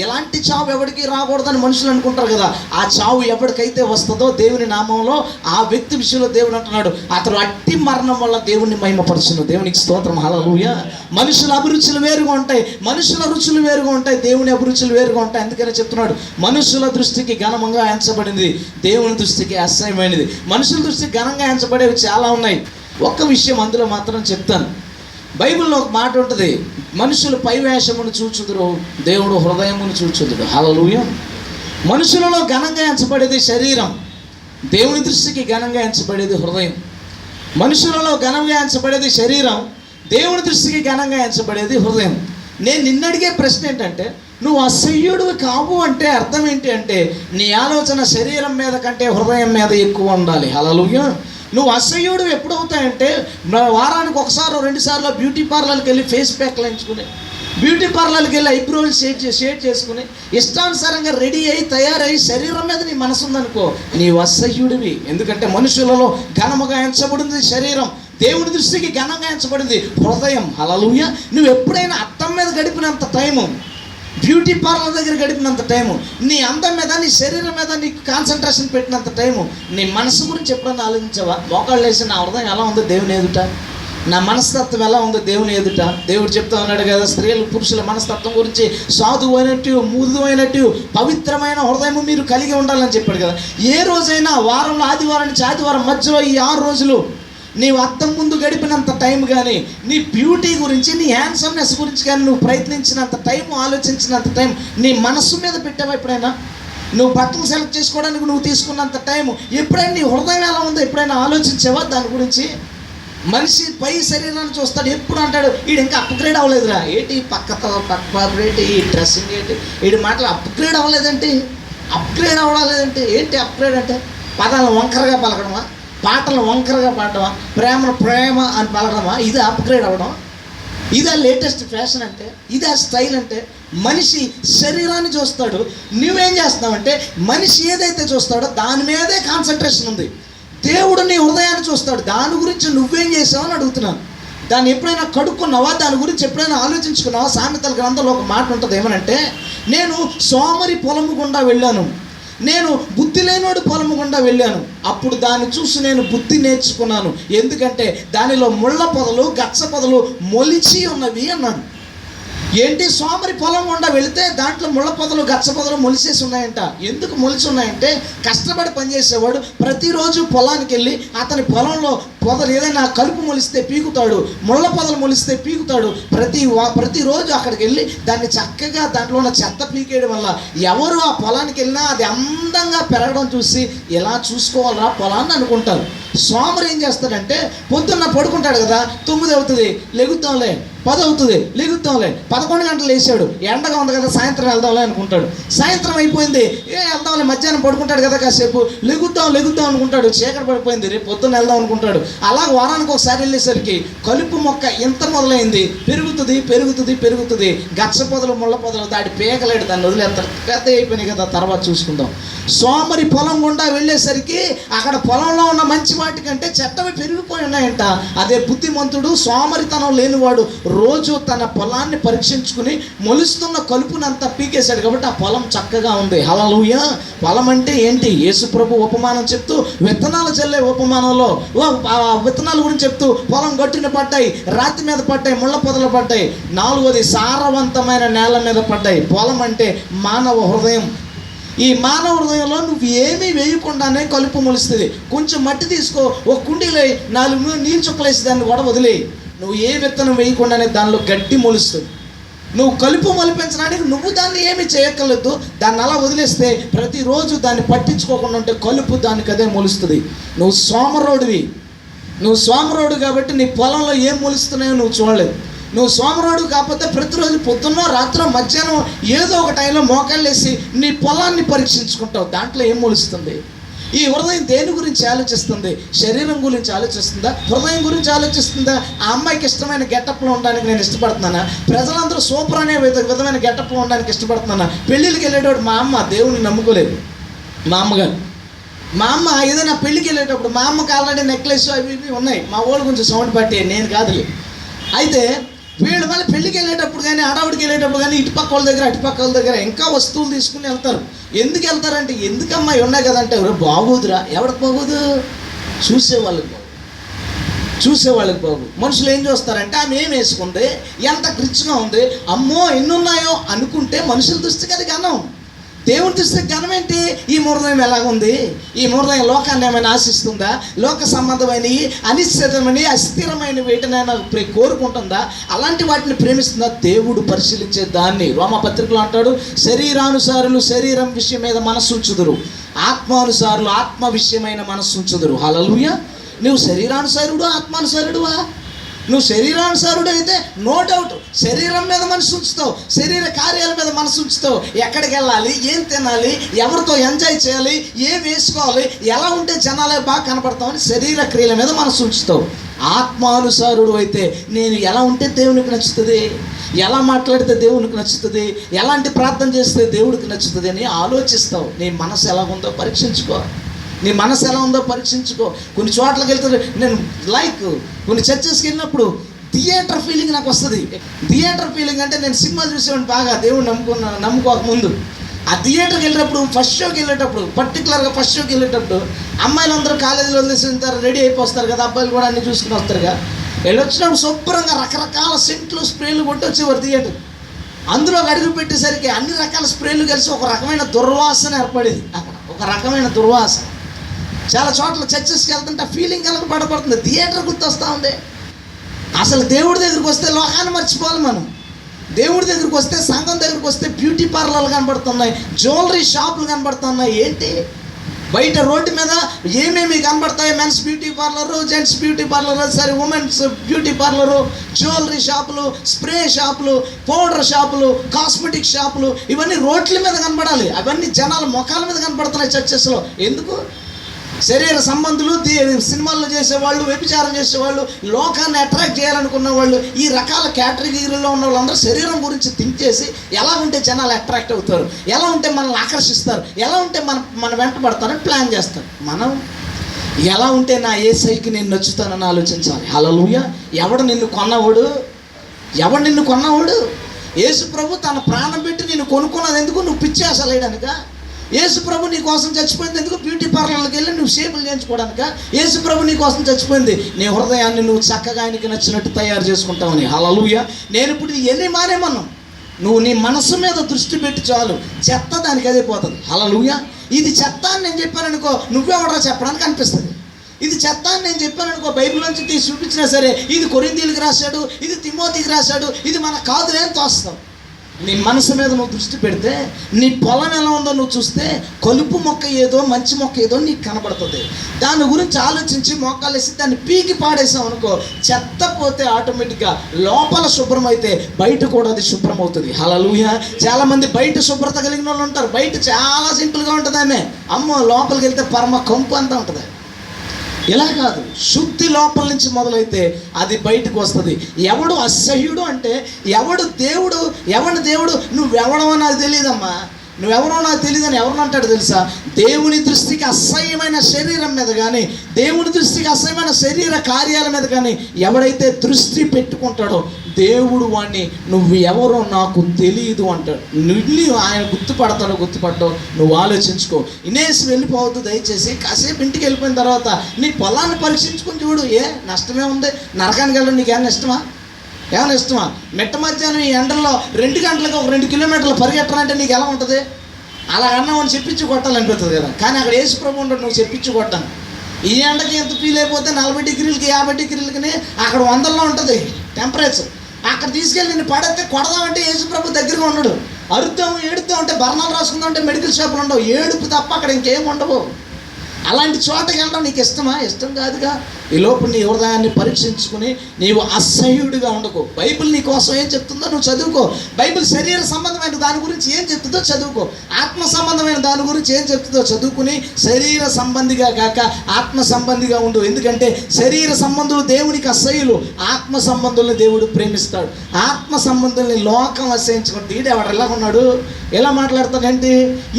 ఇలాంటి చావు ఎవరికి రాకూడదని మనుషులు అనుకుంటారు కదా. ఆ చావు ఎవరికైతే వస్తుందో దేవుని నామంలో ఆ వ్యక్తి విషయంలో దేవుడు అంటున్నాడు, అతడు అట్టి మరణం వల్ల దేవుని మహిమపరచును. దేవునికి స్తోత్రం. హల్లెలూయా. మనుషుల అభిరుచులు వేరుగా ఉంటాయి, మనుషుల రుచులు వేరుగా ఉంటాయి, దేవుని అభిరుచులు వేరుగా ఉంటాయి. అందుకనే చెప్తున్నాడు, మనుషుల దృష్టికి ఘనంగా ఎంచబడింది, దేవుని దృష్టికి అసహ్యమైనది. మనుషుల దృష్టికి ఘనంగా పడేవి చాలా ఉన్నాయి. ఒక్క విషయం అందులో మాత్రం చెప్తాను. బైబిల్లో ఒక మాట ఉంటుంది, మనుషులు పై వేషమును చూచుదురు, దేవుడు హృదయమును చూచుదుడు. హల్లెలూయా. మనుషులలో ఘనంగా ఎంచబడేది శరీరం, దేవుని దృష్టికి ఘనంగా ఎంచబడేది హృదయం. మనుషులలో ఘనంగా ఎంచబడేది శరీరం, దేవుని దృష్టికి ఘనంగా ఎంచబడేది హృదయం. నేను నిన్నడిగే ప్రశ్న ఏంటంటే, నువ్వు అసహ్యుడు కావు అంటే అర్థం ఏంటి అంటే, నీ ఆలోచన శరీరం మీద కంటే హృదయం మీద ఎక్కువ ఉండాలి. హల్లెలూయా. నువ్వు అసహ్యుడు ఎప్పుడు అవుతాయంటే, వారానికి ఒకసారి 2 సార్లు బ్యూటీ పార్లర్కి వెళ్ళి ఫేస్ ప్యాక్లు ఎంచుకుని, బ్యూటీ పార్లర్కి వెళ్ళి ఐబ్రోలు షేడ్ చేసుకుని ఇష్టానుసారంగా రెడీ అయ్యి తయారయ్యి శరీరం మీద నీ మనసు ఉందనుకో, నీవు అసహ్యుడివి. ఎందుకంటే మనుషులలో ఘనముగా ఎంచబడింది శరీరం, దేవుని దృష్టికి ఘనంగా ఎంచబడింది హృదయం. హల్లెలూయా. నువ్వు ఎప్పుడైనా అద్దం మీద గడిపినంత టైము, బ్యూటీ పార్లర్ దగ్గర గడిపినంత టైము, నీ అందం మీద నీ శరీరం మీద నీకు కాన్సన్ట్రేషన్ పెట్టినంత టైము, నీ మనసు గురించి ఎప్పుడైనా ఆలోచించావా? మోకాళ్ళు వేసి నా హృదయం ఎలా ఉందో దేవుని ఎదుట, నా మనస్తత్వం ఎలా ఉందో దేవుని ఎదుట. దేవుడు చెప్తా ఉన్నాడు కదా, స్త్రీలు పురుషుల మనస్తత్వం గురించి సాధువైనట్టు మృదువైనట్టు పవిత్రమైన హృదయం మీరు కలిగి ఉండాలని చెప్పాడు కదా. ఏ రోజైనా వారంలో ఆదివారం నుంచి ఆదివారం మధ్యలో ఈ 6 రోజులు నీవు అద్దం ముందు గడిపినంత టైం కానీ, నీ బ్యూటీ గురించి, నీ హ్యాండ్సమ్నెస్ గురించి కానీ నువ్వు ప్రయత్నించినంత టైం, ఆలోచించినంత టైం నీ మనస్సు మీద పెట్టావా? ఎప్పుడైనా నువ్వు బట్టలు సెలెక్ట్ చేసుకోవడానికి నువ్వు తీసుకున్నంత టైం ఎప్పుడైనా నీ హృదయం ఎలా ఉందో ఎప్పుడైనా ఆలోచించావా దాని గురించి? మనిషి పై శరీరాన్ని చూస్తాడు, ఎప్పుడు అంటాడు వీడు ఇంకా అప్గ్రేడ్ అవ్వలేదురా, ఏంటి పక్క ఏంటి ఈ డ్రెస్సింగ్ ఏంటి, వీడి మాటలు అప్గ్రేడ్ అవ్వలేదంటే, అప్గ్రేడ్ అవ్వలేదంటే ఏంటి? అప్గ్రేడ్ అంటే పదాలను వంకరగా పలకడమా, పాటలు వంకరగా పాడటమా, ప్రేమ అని పలకడమా? ఇది అప్గ్రేడ్ అవ్వడం? ఇదా లేటెస్ట్ ఫ్యాషన్ అంటే? ఇదా స్టైల్ అంటే? మనిషి శరీరాన్ని చూస్తాడు, నువ్వేం చేస్తావంటే మనిషి ఏదైతే చూస్తాడో దాని మీదే కాన్సన్ట్రేషన్ ఉంది. దేవుడు నీ హృదయాన్ని చూస్తాడు, దాని గురించి నువ్వేం చేసావు అని అడుగుతున్నాను. దాన్ని ఎప్పుడైనా కడుక్కున్నావా? దాని గురించి ఎప్పుడైనా ఆలోచించుకున్నావా? సామెతల గ్రంథంలో ఒక మాట ఉంటుంది, ఏమనంటే, నేను సోమరి పొలము గుండా వెళ్ళాను, నేను బుద్ధి లేనోడు పొలము గుండా వెళ్ళాను, అప్పుడు దాన్ని చూసి నేను బుద్ధి నేర్చుకున్నాను, ఎందుకంటే దానిలో ముళ్ళ పొదలు గచ్చ పొదలు మొలిచి ఉన్నవి అన్నాడు. ఏంటి? సోమరి పొలం గుండా వెళితే దాంట్లో ముళ్ళ పొదలు గచ్చ పొదలు మొలిసేసి ఉన్నాయంట. ఎందుకు మొలిచి ఉన్నాయంటే, కష్టపడి పనిచేసేవాడు ప్రతిరోజు పొలానికి వెళ్ళి అతని పొలంలో పొదలు ఏదైనా కలుపు మొలిస్తే పీకుతాడు, ముళ్ళ పొదలు మొలిస్తే పీకుతాడు. ప్రతిరోజు అక్కడికి వెళ్ళి దాన్ని చక్కగా దాంట్లో ఉన్న చెత్త పీకేయడం వల్ల ఎవరు ఆ పొలానికి వెళ్ళినా అది అందంగా పెరగడం చూసి ఎలా చూసుకోవాలరా పొలాన్ని అనుకుంటారు. సోమరి ఏం చేస్తాడంటే, పొద్దున్న పడుకుంటాడు కదా, 9 అవుతుంది లెగుతాంలే, 10 అవుతుంది లెగుతాంలే, 11 గంటలు లేచాడు, ఎండగా ఉంది కదా సాయంత్రం వెళ్దాంలే అనుకుంటాడు. సాయంత్రం అయిపోయింది, వెళ్దాంలే, మధ్యాహ్నం పడుకుంటాడు కదా కాసేపు, లెగుద్దాం అనుకుంటాడు, చీకటి పడిపోయింది, రేపు పొద్దున్న వెళ్దాం అనుకుంటాడు. అలా వారానికి ఒకసారి వెళ్ళేసరికి కలుపు మొక్క ఇంత మొదలైంది, పెరుగుతుంది పెరుగుతుంది పెరుగుతుంది, గచ్చ పొదలు ముళ్ళ పొదలు దాడి పేకలేడు, దాన్ని వదిలేస్తారు, పెద్ద అయిపోయినాయి కదా తర్వాత చూసుకుందాం. సోమరి పొలం గుండా వెళ్ళేసరికి అక్కడ పొలంలో ఉన్న మంచి వాటికంటే చెట్టవి పెరిగిపోయి ఉన్నాయంట. అదే బుద్ధిమంతుడు సోమరితనం లేనివాడు రోజు తన పొలాన్ని పరీక్షించుకుని మొలుస్తున్న కలుపునంతా పీకేశాడు కాబట్టి ఆ పొలం చక్కగా ఉంది. హల్లెలూయా. పొలం అంటే ఏంటి? యేసుప్రభు ఉపమానం చెప్తూ, విత్తనాలు చల్లే ఉపమానంలో విత్తనాల గురించి చెప్తూ, పొలం గట్టున పడ్డాయి, రాతి మీద పడ్డాయి, ముళ్ళ పొదలు పడ్డాయి. 4వది సారవంతమైన నేల మీద పడ్డాయి. పొలం అంటే మానవ హృదయం. ఈ మానవ హృదయంలో నువ్వు ఏమీ వేయకుండానే కలుపు మొలుస్తుంది. కొంచెం మట్టి తీసుకో, ఒక కుండీలో 4 నీళ్ళు చుక్కలేసి దాన్ని కూడా వదిలేయి. నువ్వు ఏ విత్తనం వేయకుండానే దానిలో గడ్డి మొలుస్తుంది. నువ్వు కలుపు మొలిపించడానికి నువ్వు దాన్ని ఏమి చేయక్కర్లేదు, దాన్ని అలా వదిలేస్తే ప్రతిరోజు దాన్ని పట్టించుకోకుండా ఉంటే కలుపు దానికి అదే మొలుస్తుంది. నువ్వు సోమరోడు కాబట్టి నీ పొలంలో ఏం మొలుస్తున్నాయో నువ్వు చూడలేదు. నువ్వు సోమరోడు కాకపోతే ప్రతిరోజు పొద్దున్నో రాత్రో మధ్యాహ్నం ఏదో ఒక టైంలో మోకాళ్ళు వేసి నీ పొలాన్ని పరీక్షించుకుంటావు, దాంట్లో ఏం మొలుస్తుంది? ఈ హృదయం దేని గురించి ఆలోచిస్తుంది? శరీరం గురించి ఆలోచిస్తుందా? హృదయం గురించి ఆలోచిస్తుందా? ఆ అమ్మాయికి ఇష్టమైన గెటప్లో ఉండడానికి నేను ఇష్టపడుతున్నానా? ప్రజలందరూ సూపర్ అనే విధమైన గెటప్లో ఉండడానికి ఇష్టపడుతున్నానా? పెళ్ళిళ్ళకి వెళ్ళేటప్పుడు మా అమ్మ దేవుని నమ్ముకోలేదు. మా అమ్మ ఏదైనా పెళ్ళికి వెళ్ళేటప్పుడు మా అమ్మకి ఆల్రెడీ నెక్లెస్ అవి ఇవి ఉన్నాయి. మా ఊళ్ళ కొంచెం సౌండ్ పట్టి నేను కాదులే. అయితే వీళ్ళు మళ్ళీ పెళ్ళికి వెళ్ళేటప్పుడు కానీ ఆడవాడికి వెళ్ళేటప్పుడు కానీ ఇటుపక్క వాళ్ళ దగ్గర అటుపక్క వాళ్ళ దగ్గర ఇంకా వస్తువులు తీసుకుని వెళ్తారు. ఎందుకు వెళ్తారంటే, ఎందుకమ్మా ఉన్నాయి కదంటే, ఎవరు బాగోదురా. ఎవరికి బాగోదు? చూసేవాళ్ళకి బాగు. మనుషులు ఏం చూస్తారంటే ఆమె ఏం వేసుకుంది, ఎంత రిచ్గా ఉంది, అమ్మో ఎన్నున్నాయో అనుకుంటే మనుషుల దృష్టికి అది ఘనం. దేవుని దృష్టికి ఘనం ఏంటి? ఈ హృదయం ఎలాగుంది? ఈ హృదయం లోకాన్ని ఏమైనా ఆశిస్తుందా? లోక సంబంధమైనవి, అనిశ్చితమైన అస్థిరమైన వీటినైనా కోరుకుంటుందా? అలాంటి వాటిని ప్రేమిస్తుందా? దేవుడు పరిశీలించే దాన్ని రోమపత్రికలో అంటాడు, శరీరానుసారులు శరీరం విషయం మీద మనస్సు ఉంచుదురు, ఆత్మానుసారులు ఆత్మ విషయమైన మనస్సు ఉంచుదురు. హల్లెలూయా. నువ్వు శరీరానుసారుడు ఆత్మానుసారుడువా? నువ్వు శరీరానుసారుడు అయితే నో డౌట్ శరీరం మీద మనసు ఉంచుతావు, శరీర కార్యాల మీద మనసు ఉంచుతావు. ఎక్కడికి వెళ్ళాలి, ఏం తినాలి, ఎవరితో ఎంజాయ్ చేయాలి, ఏం వేసుకోవాలి, ఎలా ఉంటే జనాలే బాగా కనపడతామని శరీర క్రియల మీద మనసు ఉంచుతావు. ఆత్మానుసారుడు అయితే నేను ఎలా ఉంటే దేవునికి నచ్చుతుంది, ఎలా మాట్లాడితే దేవునికి నచ్చుతుంది, ఎలాంటి ప్రార్థన చేస్తే దేవుడికి నచ్చుతుంది అని ఆలోచిస్తావు. నీ మనసు ఎలా ఉందో పరీక్షించుకో. కొన్ని చోట్లకి వెళ్తే నేను కొన్ని చర్చెస్కి వెళ్ళినప్పుడు థియేటర్ ఫీలింగ్ నాకు వస్తుంది. థియేటర్ ఫీలింగ్ అంటే నేను సినిమా చూసేవాడిని బాగా, దేవుడు నమ్ముకోక ముందు. ఆ థియేటర్కి వెళ్ళేటప్పుడు పర్టికులర్గా ఫస్ట్ షోకి వెళ్ళేటప్పుడు అమ్మాయిలందరూ కాలేజీలో వదిలేసింటారు, రెడీ అయిపోస్తారు కదా, అబ్బాయిలు కూడా అన్ని చూసుకుని వస్తారుగా. వెళ్ళొచ్చినప్పుడు శుభ్రంగా రకరకాల సెంట్లు స్ప్రేలు కొట్టి వచ్చేవారు థియేటర్. అందులోకి అడుగు పెట్టేసరికి అన్ని రకాల స్ప్రేలు కలిసి ఒక రకమైన దుర్వాసన ఏర్పడేది. అక్కడ ఒక రకమైన దుర్వాసన. చాలా చోట్ల చర్చెస్కి వెళ్తుంటే ఫీలింగ్ కలగబడబడుతుంది, థియేటర్ గుర్తొస్తూ ఉంది. అసలు దేవుడి దగ్గరికి వస్తే లోకాన్ని మర్చిపోవాలి మనం. దేవుడి దగ్గరికి వస్తే, సంఘం దగ్గరికి వస్తే బ్యూటీ పార్లర్లు కనబడుతున్నాయి, జ్యువెలరీ షాపులు కనబడుతున్నాయి. ఏంటి బయట రోడ్డు మీద ఏమేమి కనబడతాయి? Men's beauty parlour, gents beauty parlour, women's beauty parlour, jewellery షాపులు, స్ప్రే షాపులు, పౌడర్ షాపులు, కాస్మెటిక్ షాపులు, ఇవన్నీ రోడ్ల మీద కనబడాలి. అవన్నీ జనాల ముఖాల మీద కనబడుతున్నాయి చర్చెస్లో. ఎందుకు? శరీర సంబంధులు, సినిమాల్లో చేసేవాళ్ళు, వ్యభిచారం చేసేవాళ్ళు, లోకాన్ని అట్రాక్ట్ చేయాలనుకున్న వాళ్ళు, ఈ రకాల కేటగిరీలో ఉన్న వాళ్ళందరూ శరీరం గురించి థింక్ చేసి ఎలా ఉంటే జనాలు అట్రాక్ట్ అవుతారు, ఎలా ఉంటే మనల్ని ఆకర్షిస్తారు, ఎలా ఉంటే మన వెంట పడతారని ప్లాన్ చేస్తారు. మనం ఎలా ఉంటే నా యేసయ్యకి నేను నచ్చుతానని ఆలోచించాలి. హల్లెలూయా. ఎవడు నిన్ను కొన్నవాడు? యేసు ప్రభు తన ప్రాణం పెట్టి నిన్ను కొనుక్కున్నది ఎందుకు? నువ్వు పిచ్చి అసలేయడానిక? యేసు ప్రభు నీ కోసం చచ్చిపోయింది ఎందుకు? బ్యూటీ పార్లర్కి వెళ్ళి నువ్వు షేపులు చేయించుకోవడానిక? యేసు ప్రభు నీ కోసం చచ్చిపోయింది నీ హృదయాన్ని నువ్వు చక్కగా ఆయనకి నచ్చినట్టు తయారు చేసుకుంటావని. హల్లెలూయా. నేను ఇప్పుడు ఎన్ని మానేమన్నాను, నువ్వు నీ మనసు మీద దృష్టి పెట్టి చాలు, చెత్త దానికి అదే పోతుంది. హల్లెలూయా. ఇది చెత్త అని నేను చెప్పాననుకో, నువ్వెవడరా చెప్పడానికి అనిపిస్తుంది. ఇది చెత్త అని నేను చెప్పాననుకో, బైబిల్ నుంచి తీసి చూపించినా సరే, ఇది కొరింథీయులకు రాశాడు, ఇది తిమోతికి రాశాడు, ఇది మనకు కాదులే అని తోస్తావు. నీ మనసు మీద నువ్వు దృష్టి పెడితే, నీ పొలం ఎలా ఉందో నువ్వు చూస్తే, కలుపు మొక్క ఏదో మంచి మొక్క ఏదో నీకు కనబడుతుంది. దాని గురించి ఆలోచించి మోకాలు వేసి దాన్ని పీకి పాడేసావు అనుకో, చెత్త పోతే ఆటోమేటిక్గా లోపల శుభ్రం అయితే బయట కూడా అది శుభ్రం అవుతుంది. హల్లెలూయా. చాలామంది బయట శుభ్రత కలిగిన వాళ్ళు ఉంటారు, బయట చాలా సింపుల్గా ఉంటుంది ఆమె, అమ్మో లోపలికి వెళ్తే పరమ కంపు అంతా ఉంటుంది. ఇలా కాదు, శుద్ధి లోపల నుంచి మొదలైతే అది బయటకు వస్తుంది. ఎవడు అసహ్యుడు అంటే ఎవడు దేవుడు, ఎవరిని దేవుడు నువ్వెవడమో నాకు తెలియదమ్మా, నువ్వెవరో నాకు తెలియదని ఎవరిని అంటాడు తెలుసా? దేవుని దృష్టికి అసహ్యమైన శరీరం మీద కానీ, దేవుని దృష్టికి అసహ్యమైన శరీర కార్యాల మీద కానీ ఎవడైతే దృష్టి పెట్టుకుంటాడో దేవుడు వాడిని నువ్వు ఎవరో నాకు తెలియదు అంటాడు. నువ్వు ఆయన గుర్తుపడతాడో నువ్వు ఆలోచించుకో. ఇనేసి వెళ్ళిపోవద్దు దయచేసి. కాసేపు ఇంటికి వెళ్ళిపోయిన తర్వాత నీ పొలాన్ని పరీక్షించుకుని చూడు. నష్టమే ఉంది? నరకానికి వెళ్ళడం నీకు ఏమైనా ఇష్టమా? మెట్ట మధ్యాహ్నం ఈ ఎండల్లో 2 గంటలకు ఒక 2 కిలోమీటర్లు పరిగెట్టాలంటే నీకు ఎలా ఉంటుంది? అలా అన్నామని చెప్పించి కొట్టాలనిపిస్తుంది కదా. కానీ అక్కడ యేసు ప్రభు ఉంటాడు, నువ్వు చెప్పించి కొట్టాను. ఈ ఎండకి ఎంత ఫీల్ అయిపోతే 40 డిగ్రీలకి 50 డిగ్రీలకి అక్కడ 100లో ఉంటుంది టెంపరేచర్. అక్కడ తీసుకెళ్ళి నేను కొడదామంటే యేసు ప్రభు దగ్గరగా ఉన్నాడు. అరుద్దాం ఏడుద్దాం అంటే బర్ణాలు రాసుకుందాం అంటే మెడికల్ షాపులు ఉండవు, ఏడుపు తప్ప అక్కడ ఇంకేం ఉండవు. అలాంటి చోటకి వెళ్ళడం నీకు ఇష్టమా? ఇష్టం కాదుగా. ఈ లోపు నీ హృదయాన్ని పరీక్షించుకుని నీవు అసహ్యుడిగా ఉండకు. బైబిల్ నీ కోసం ఏం చెప్తుందో నువ్వు చదువుకో. బైబిల్ శరీర సంబంధమైన దాని గురించి ఏం చెప్తుందో చదువుకో. ఆత్మ సంబంధమైన దాని గురించి ఏం చెప్తుందో చదువుకుని శరీర సంబంధిగా కాక ఆత్మ సంబంధిగా ఉండు. ఎందుకంటే శరీర సంబంధులు దేవునికి అసహ్యులు, ఆత్మ సంబంధుల్ని దేవుడు ప్రేమిస్తాడు. ఆత్మ సంబంధుల్ని లోకం అసహించుకుంటుంది. ఈడెవడు ఎలా ఉన్నాడు, ఎలా మాట్లాడతాడంటే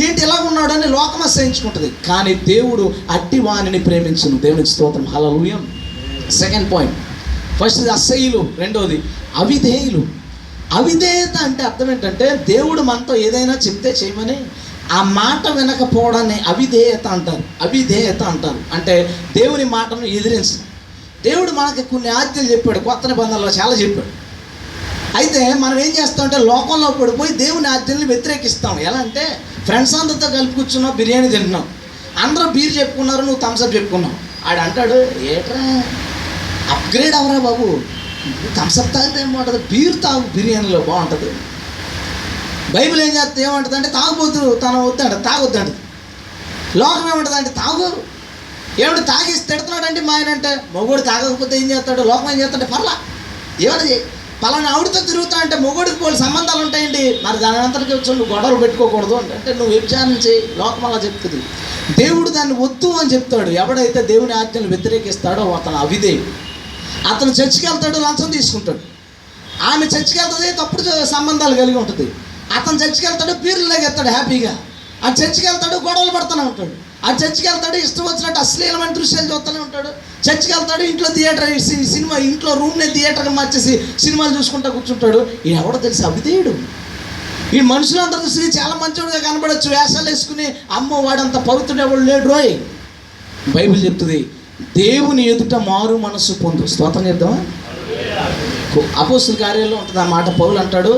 ఏంటి ఎలా ఉన్నాడు అని లోకం అసహించుకుంటుంది. కానీ దేవుడు అట్టి వాణిని ప్రేమించును. దేవునికి స్తోత్రం, హల్లెలూయా. సెకండ్ పాయింట్, ఫస్ట్ అసహ్యులు, రెండోది అవిధేయులు. అవిధేయత అంటే అర్థం ఏంటంటే దేవుడు మనతో ఏదైనా చెప్తే చేయమని ఆ మాట వినకపోవడాన్ని అవిధేయత అంటారు. అంటే దేవుని మాటను ఎదిరించడం. దేవుడు మనకి కొన్ని ఆజ్ఞలు చెప్పాడు, కొత్త నిబంధనలో చాలా చెప్పాడు. అయితే మనం ఏం చేస్తామంటే లోకంలో పడిపోయి దేవుని ఆజ్ఞల్ని వ్యతిరేకిస్తాం. ఎలా అంటే ఫ్రెండ్స్ అందరితో కలిపి కూర్చున్నావు, బిర్యానీ తింటున్నావు, అందరూ బీర్ చెప్పుకున్నారు, నువ్వు థమ్స్అప్ చెప్పుకున్నావు. ఆడు అంటాడు, ఏట్రా అప్గ్రేడ్ అవరా బాబు, థమ్స్అప్ తాగితే ఏమంటుంది, బీర్ తాగు, బిర్యానీలో బాగుంటుంది. బైబిల్ ఏం చేస్తే ఏమంటుంది అంటే తాగుబోతు తను తాగొద్దంట. లోకం ఏమంటుంది అంటే తాగు. ఏమిటి తాగేసి తిడుతున్నాడంటే మా ఆయన అంటే మొగోడు తాగకపోతే ఏం చేస్తాడు, లోకం ఏం చేస్తాడంటే పర్లా ఏమన్నా పలానా ఆవిడతో తిరుగుతా అంటే మొగోడికి పోలి సంబంధాలు ఉంటాయండి, మరి దాని అంతటికి వచ్చి నువ్వు గొడవలు పెట్టుకోకూడదు అంటే నువ్వు వ్యభిచారం చేయి, లోకం అలా చెప్తుంది. దేవుడు దాన్ని వద్దు అని చెప్తాడు. ఎవడైతే దేవుని ఆజ్ఞలు వ్యతిరేకిస్తాడో అతను అవిధేయుడు. అతను చర్చికి వెళ్తాడు, లంచం తీసుకుంటాడు. ఆమె చర్చికి వెళ్తుంది, తప్పుడు సంబంధాలు కలిగి ఉంటుంది. అతను చర్చికి వెళ్తాడు, పీర్లు లాగెత్తాడు హ్యాపీగా. ఆ చర్చికి వెళ్తాడు, గొడవలు పడుతూనే ఉంటాడు. ఆ చర్చికి వెళ్తాడు, ఇష్టం వచ్చినట్టు అశ్లీలమైన దృశ్యాలు చూస్తూనే ఉంటాడు. చర్చికి వెళ్తాడు, ఇంట్లో సినిమా ఇంట్లో రూమ్ని థియేటర్గా మార్చేసి సినిమాలు చూసుకుంటూ కూర్చుంటాడు. ఈ ఎవడో తెలిసి అవిధేయుడు. ఈ మనుషులందరూ చూసి చాలా మంచివాడుగా కనబడచ్చు, వేషాలు వేసుకుని అమ్మో వాడంత పవిత్రుడు ఎవడు లేడు రోయ్. బైబిల్ చెప్తుంది దేవుని ఎదుట మారు మనస్సు పొందు. స్తోత్రం చేద్దామా? అపోస్తుల కార్యాల్లో ఉంటుంది ఆ మాట. పౌలు అంటాడు,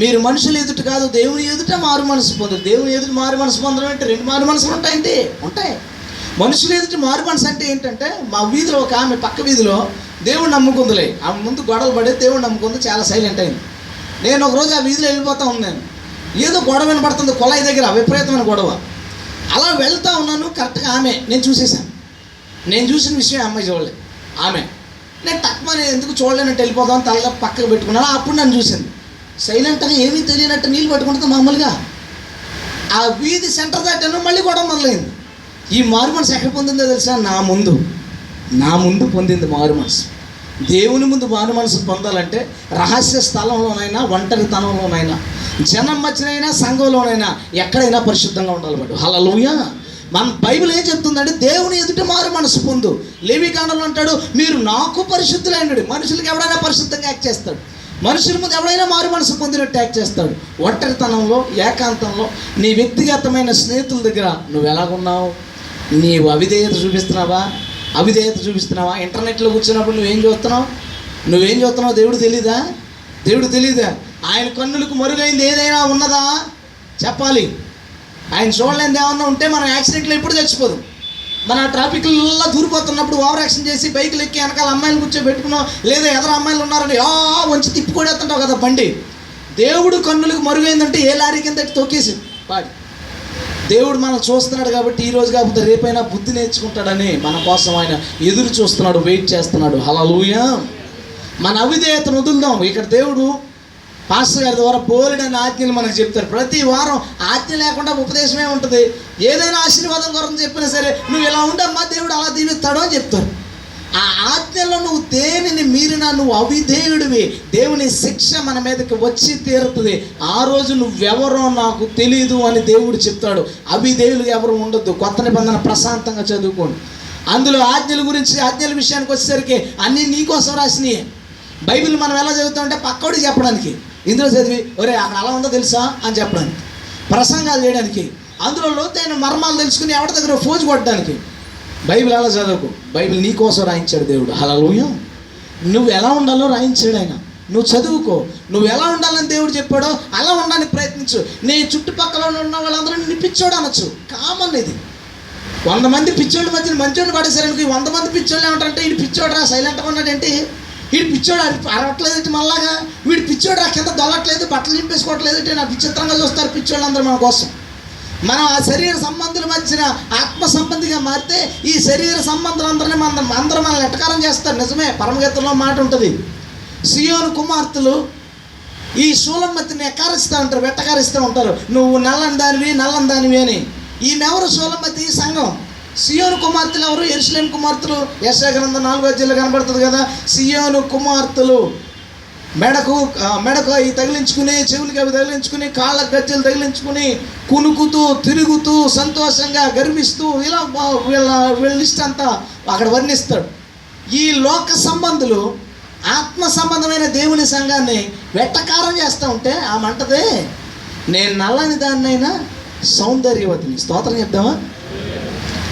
మీరు మనుషుల ఎదుట కాదు దేవుని ఎదుట మారు మనసు పొందు. దేవుని ఎదుట మారు మనసు పొందడం అంటే 2 మారు మనసులు ఉంటాయండి, ఉంటాయి. మనుషుల ఎదుట మారు మనసు అంటే ఏంటంటే మా వీధిలో ఒక ఆమె పక్క వీధిలో దేవుడు నమ్ముకుందిలే, ఆమె ముందు గొడవలు పడే దేవుడు నమ్ముకుంది, చాలా సైలెంట్ అయింది. నేను ఒకరోజు ఆ వీధిలో వెళ్ళిపోతా ఉన్నాను, ఏదో గొడవ వినపడుతుంది కుళాయి దగ్గర, విపరీతమైన గొడవ. అలా వెళ్తూ ఉన్నాను, కరెక్ట్గా ఆమె నేను చూసేసాను. నేను చూసిన విషయం అమ్మాయి చూడలేదు, ఆమె. నేను తక్కువ ఎందుకు చూడలేనట్టు వెళ్ళిపోదాం తల పక్కకు పెట్టుకున్నాను. అప్పుడు నన్ను చూసింది, సైలెంట్గా ఏమీ తెలియనట్టు నీళ్ళు పట్టుకుంటుంది మామూలుగా. ఆ వీధి సెంటర్ దాటాను, మళ్ళీ గొడవ మొదలైంది. ఈ మారు మనసు ఎక్కడ పొందిందో తెలుసా? నా ముందు పొందింది మారు మనసు. దేవుని ముందు మారు మనసు పొందాలంటే రహస్య స్థలంలోనైనా, ఒంటరితనంలోనైనా, జనం మధ్యనైనా, సంఘంలోనైనా, ఎక్కడైనా పరిశుద్ధంగా ఉండాలి. వాడు హల్లెలూయా. మన బైబిల్ ఏం చెప్తుందంటే దేవుని ఎదుట మారు మనసు పొందు. లేవికాండంలో అంటాడు, మీరు నాకు పరిశుద్ధులైనడు. మనుషులకి ఎవడైనా పరిశుద్ధంగా యాక్ట్ చేస్తాడు, మనుషుల ముందు ఎవడైనా మారు మనసు పొందినట్టు యాక్ట్ చేస్తాడు. ఒంటరితనంలో, ఏకాంతంలో, నీ వ్యక్తిగతమైన స్నేహితుల దగ్గర నువ్వు ఎలాగున్నావు? నీవు అవిధేయత చూపిస్తున్నావా? ఇంటర్నెట్లో కూర్చున్నప్పుడు నువ్వేం చూస్తున్నావు? దేవుడు తెలీదా? ఆయన కన్నులకు మరుగైంది ఏదైనా ఉన్నదా చెప్పాలి. ఆయన చూడలేనిది ఏమన్నా ఉంటే మనం యాక్సిడెంట్లో ఎప్పుడు చచ్చిపోదు. మన ట్రాఫిక్లో దూరిపోతున్నప్పుడు ఓవర్ యాక్షన్ చేసి బైకులు ఎక్కి వెనకాల అమ్మాయిలు కూర్చోబెట్టుకున్నాం, లేదా ఎదరు అమ్మాయిలు ఉన్నారని వంచి తిప్పుకొడేస్తుంటావు కదా బండి. దేవుడు కన్నులకు మరుగైందంటే ఏ లారీ కింద తొక్కేసి పాడి. దేవుడు మనం చూస్తున్నాడు కాబట్టి ఈరోజు కాకపోతే రేపైనా బుద్ధి నేర్చుకుంటాడని మన కోసం ఆయన ఎదురు చూస్తున్నాడు, వెయిట్ చేస్తున్నాడు. హల్లెలూయా. మన అవిధేయతను వదులుదాం. ఇక్కడ దేవుడు పాస్టర్ గారి ద్వారా బోలెడని ఆజ్ఞలు మనకు చెప్తారు. ప్రతి వారం ఆజ్ఞ లేకుండా ఉపదేశమే ఉంటుంది. ఏదైనా ఆశీర్వాదం కొరకు చెప్పినా సరే నువ్వు ఇలా ఉండమ్మా దేవుడు అలా దీవిస్తాడు అని చెప్తారు. ఆ ఆజ్ఞలో నువ్వు దేనిని మీరినా నువ్వు అవిధేయుడివి, దేవుని శిక్ష మన మీదకి వచ్చి తీరుతుంది. ఆ రోజు నువ్వెవరో నాకు తెలీదు అని దేవుడు చెప్తాడు. అవిధేయులు ఎవరు ఉండొద్దు. కొత్త నిబంధన ప్రశాంతంగా చదువుకోండి. అందులో ఆజ్ఞల గురించి, ఆజ్ఞల విషయానికి వచ్చేసరికి అన్నీ నీకోసం రాసినాయి. బైబిల్ మనం ఎలా చదువుతామంటే పక్కోడికి చెప్పడానికి, ఇందులో చదివి ఒరే అక్కడ అలా ఉందో తెలుసా అని చెప్పడానికి, ప్రసంగాలు చేయడానికి, అందులో లోతైన మర్మాలు తెలుసుకుని ఎవరి దగ్గర ఫోజు కొట్టడానికి. బైబిల్ ఎలా చదువుకో, బైబిల్ నీ కోసం రాయించాడు దేవుడు. హల్లెలూయా. నువ్వు ఎలా ఉండాలో రాయించాడు ఆయన. నువ్వు చదువుకో. నువ్వు ఎలా ఉండాలని దేవుడు చెప్పాడో అలా ఉండడానికి ప్రయత్నించు. నీ చుట్టుపక్కల ఉన్న వాళ్ళందరూ నిన్ను పిచ్చోడు అనొచ్చు. కామన్ ఇది. 100 మంది పిచ్చోళ్ళ మధ్యన మంచోడిని పడేసారనుకో, 100 మంది పిచ్చోళ్ళు ఏమంటారంటే వీడు పిచ్చోడురా సైలెంట్గా ఉన్నాడంటే, వీడు పిచ్చోడు అరవట్లేదు మళ్ళాగా, వీడు పిచ్చోడు రా కింద దొల్లట్లేదు, బట్టలు చింపేసుకోవట్లేదు అంటే నా విచిత్రంగా చూస్తారు పిచ్చోళ్ళు అందరూ మన కోసం. మనం ఆ శరీర సంబంధుల మధ్యన ఆత్మ సంబంధిగా మారితే ఈ శరీర సంబంధులందరినీ అందరూ మనల్ని ఎటకారం చేస్తారు. నిజమే, పరమగీతంలో మాట ఉంటుంది, సియోను కుమార్తెలు ఈ షూలమ్మతిని ఎకారిస్తూ ఉంటారు, వెట్టకారిస్తూ ఉంటారు. నువ్వు నల్లని దానివి అని. ఈమెవరు? షూలమ్మతి సంఘం. సియోను కుమార్తెలు ఎవరు? యెరూషలేము కుమార్తెలు. యెషయా గ్రంథం 4వ అధ్యాయంలో కనబడుతుంది కదా, సియోను కుమార్తెలు మెడకు అవి తగిలించుకుని, చెవులకి అవి తగిలించుకుని, కాళ్ళకు గజ్జలు తగిలించుకుని, కునుకుతూ తిరుగుతూ సంతోషంగా గర్విస్తూ ఇలా వీళ్ళ లిస్ట్ అంతా అక్కడ వర్ణిస్తాడు. ఈ లోక సంబంధులు ఆత్మ సంబంధమైన దేవుని సంఘాన్ని వెట్టకారం చేస్తూ ఉంటే ఆ మంటదే, నేను నల్లని దాన్నైనా సౌందర్యవతిని. స్తోత్రం చెప్తామా?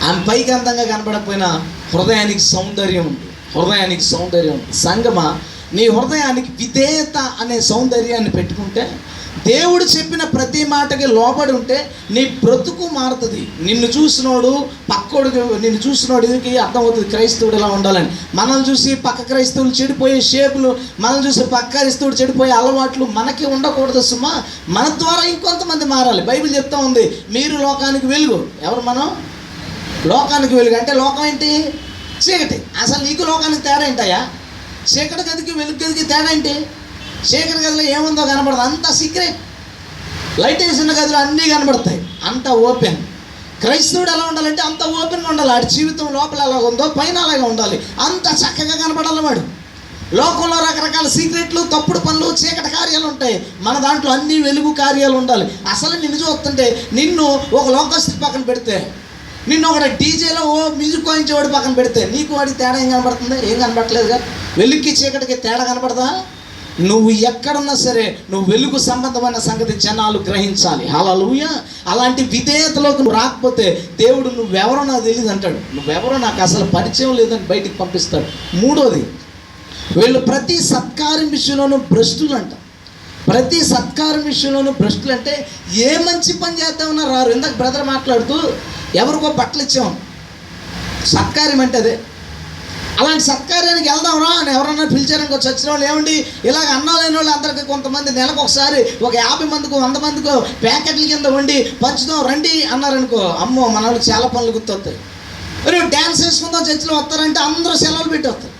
ఆమె పైకి అందంగా కనబడకపోయినా హృదయానికి సౌందర్యం ఉంది. హృదయానికి సౌందర్యం ఉంది. సంగమా, నీ హృదయానికి విధేయత అనే సౌందర్యాన్ని పెట్టుకుంటే, దేవుడు చెప్పిన ప్రతి మాటకి లోబడి ఉంటే నీ బ్రతుకు మారుతుంది. నిన్ను చూసినోడికి అర్థమవుతుంది క్రైస్తవుడు ఎలా ఉండాలని. మనల్ని చూసి పక్క క్రైస్తవులు చెడిపోయే షేపులు, మనల్ని చూసి పక్క క్రైస్తవుడు చెడిపోయే అలవాట్లు మనకి ఉండకూడదు సుమా. మన ద్వారా ఇంకొంతమంది మారాలి. బైబిల్ చెప్తా ఉంది, మీరు లోకానికి వెలుగు. ఎవరు మనం? లోకానికి వెలుగు. అంటే లోకం ఏంటి? చీకటి. అసలు నీకు లోకానికి తేడా ఏంటయ్యా? చీకటి గదికి వెలుగు గదికి తేడా ఏంటి? చీకటి గదిలో ఏముందో కనబడదు, అంత సీక్రెట్. లైట్ వేసిన గదిలో అన్నీ కనబడతాయి, అంత ఓపెన్. క్రైస్తవుడు ఎలా ఉండాలంటే అంత ఓపెన్గా ఉండాలి. ఆడి జీవితం లోపల ఎలా ఉందో పైన అలాగే ఉండాలి, అంత చక్కగా కనబడాలి వాడు. లోకంలో రకరకాల సీక్రెట్లు, తప్పుడు పనులు, చీకటి కార్యాలు ఉంటాయి. మన దాంట్లో అన్ని వెలుగు కార్యాలు ఉండాలి. అసలు నిన్ను చూస్తుంటే, నిన్ను ఒక లోకస్తుడి పక్కన పెడితే, నిన్ను ఒక డీజేలో మ్యూజిక్ వాయించేవాడు పక్కన పెడితే నీకు వాడికి తేడా ఏం కనబడుతుంది? ఏం కనబడట్లేదుగా. వెలుగుకి చీకటికి తేడా కనబడదా? నువ్వు ఎక్కడున్నా సరే నువ్వు వెలుగు సంబంధమైన సంగతి జనాలు గ్రహించాలి. హల్లెలూయా. అలాంటి విధేయతలోకి నువ్వు రాకపోతే దేవుడు నువ్వెవరో నాకు తెలియదు అంటాడు. నువ్వెవరో నాకు అసలు పరిచయం లేదని బయటికి పంపిస్తాడు. మూడోది, వీళ్ళు ప్రతి సత్కార్యం విషయంలోనూ భ్రష్టులు అంట. ప్రతి సత్కారం విషయంలోనూ భ్రష్టులు అంటే ఏ మంచి పని చేద్దామన్నా రారు. ఇందాక బ్రదర్ మాట్లాడుతూ ఎవరికో బట్టలు ఇచ్చాం, సత్కార్యం అంటే అదే. అలాంటి సత్కార్యానికి వెళ్దాంరా అని ఎవరన్నా పిలిచారనుకో, చచ్చిన వాళ్ళు ఏమండి ఇలాగ అన్నా లేని వాళ్ళు అందరికీ కొంతమంది నెలకు ఒకసారి ఒక 50 మందికో 100 మందికో ప్యాకెట్ల కింద వండి పంచుదాం రండి అన్నారనుకో, అమ్మో మన వాళ్ళు చాలా పనులు గుర్తొస్తాయి. మరి డ్యాన్స్ వేసుకుందాం చర్చిలో వస్తారంటే అందరూ సెలవులు పెట్టి వస్తారు.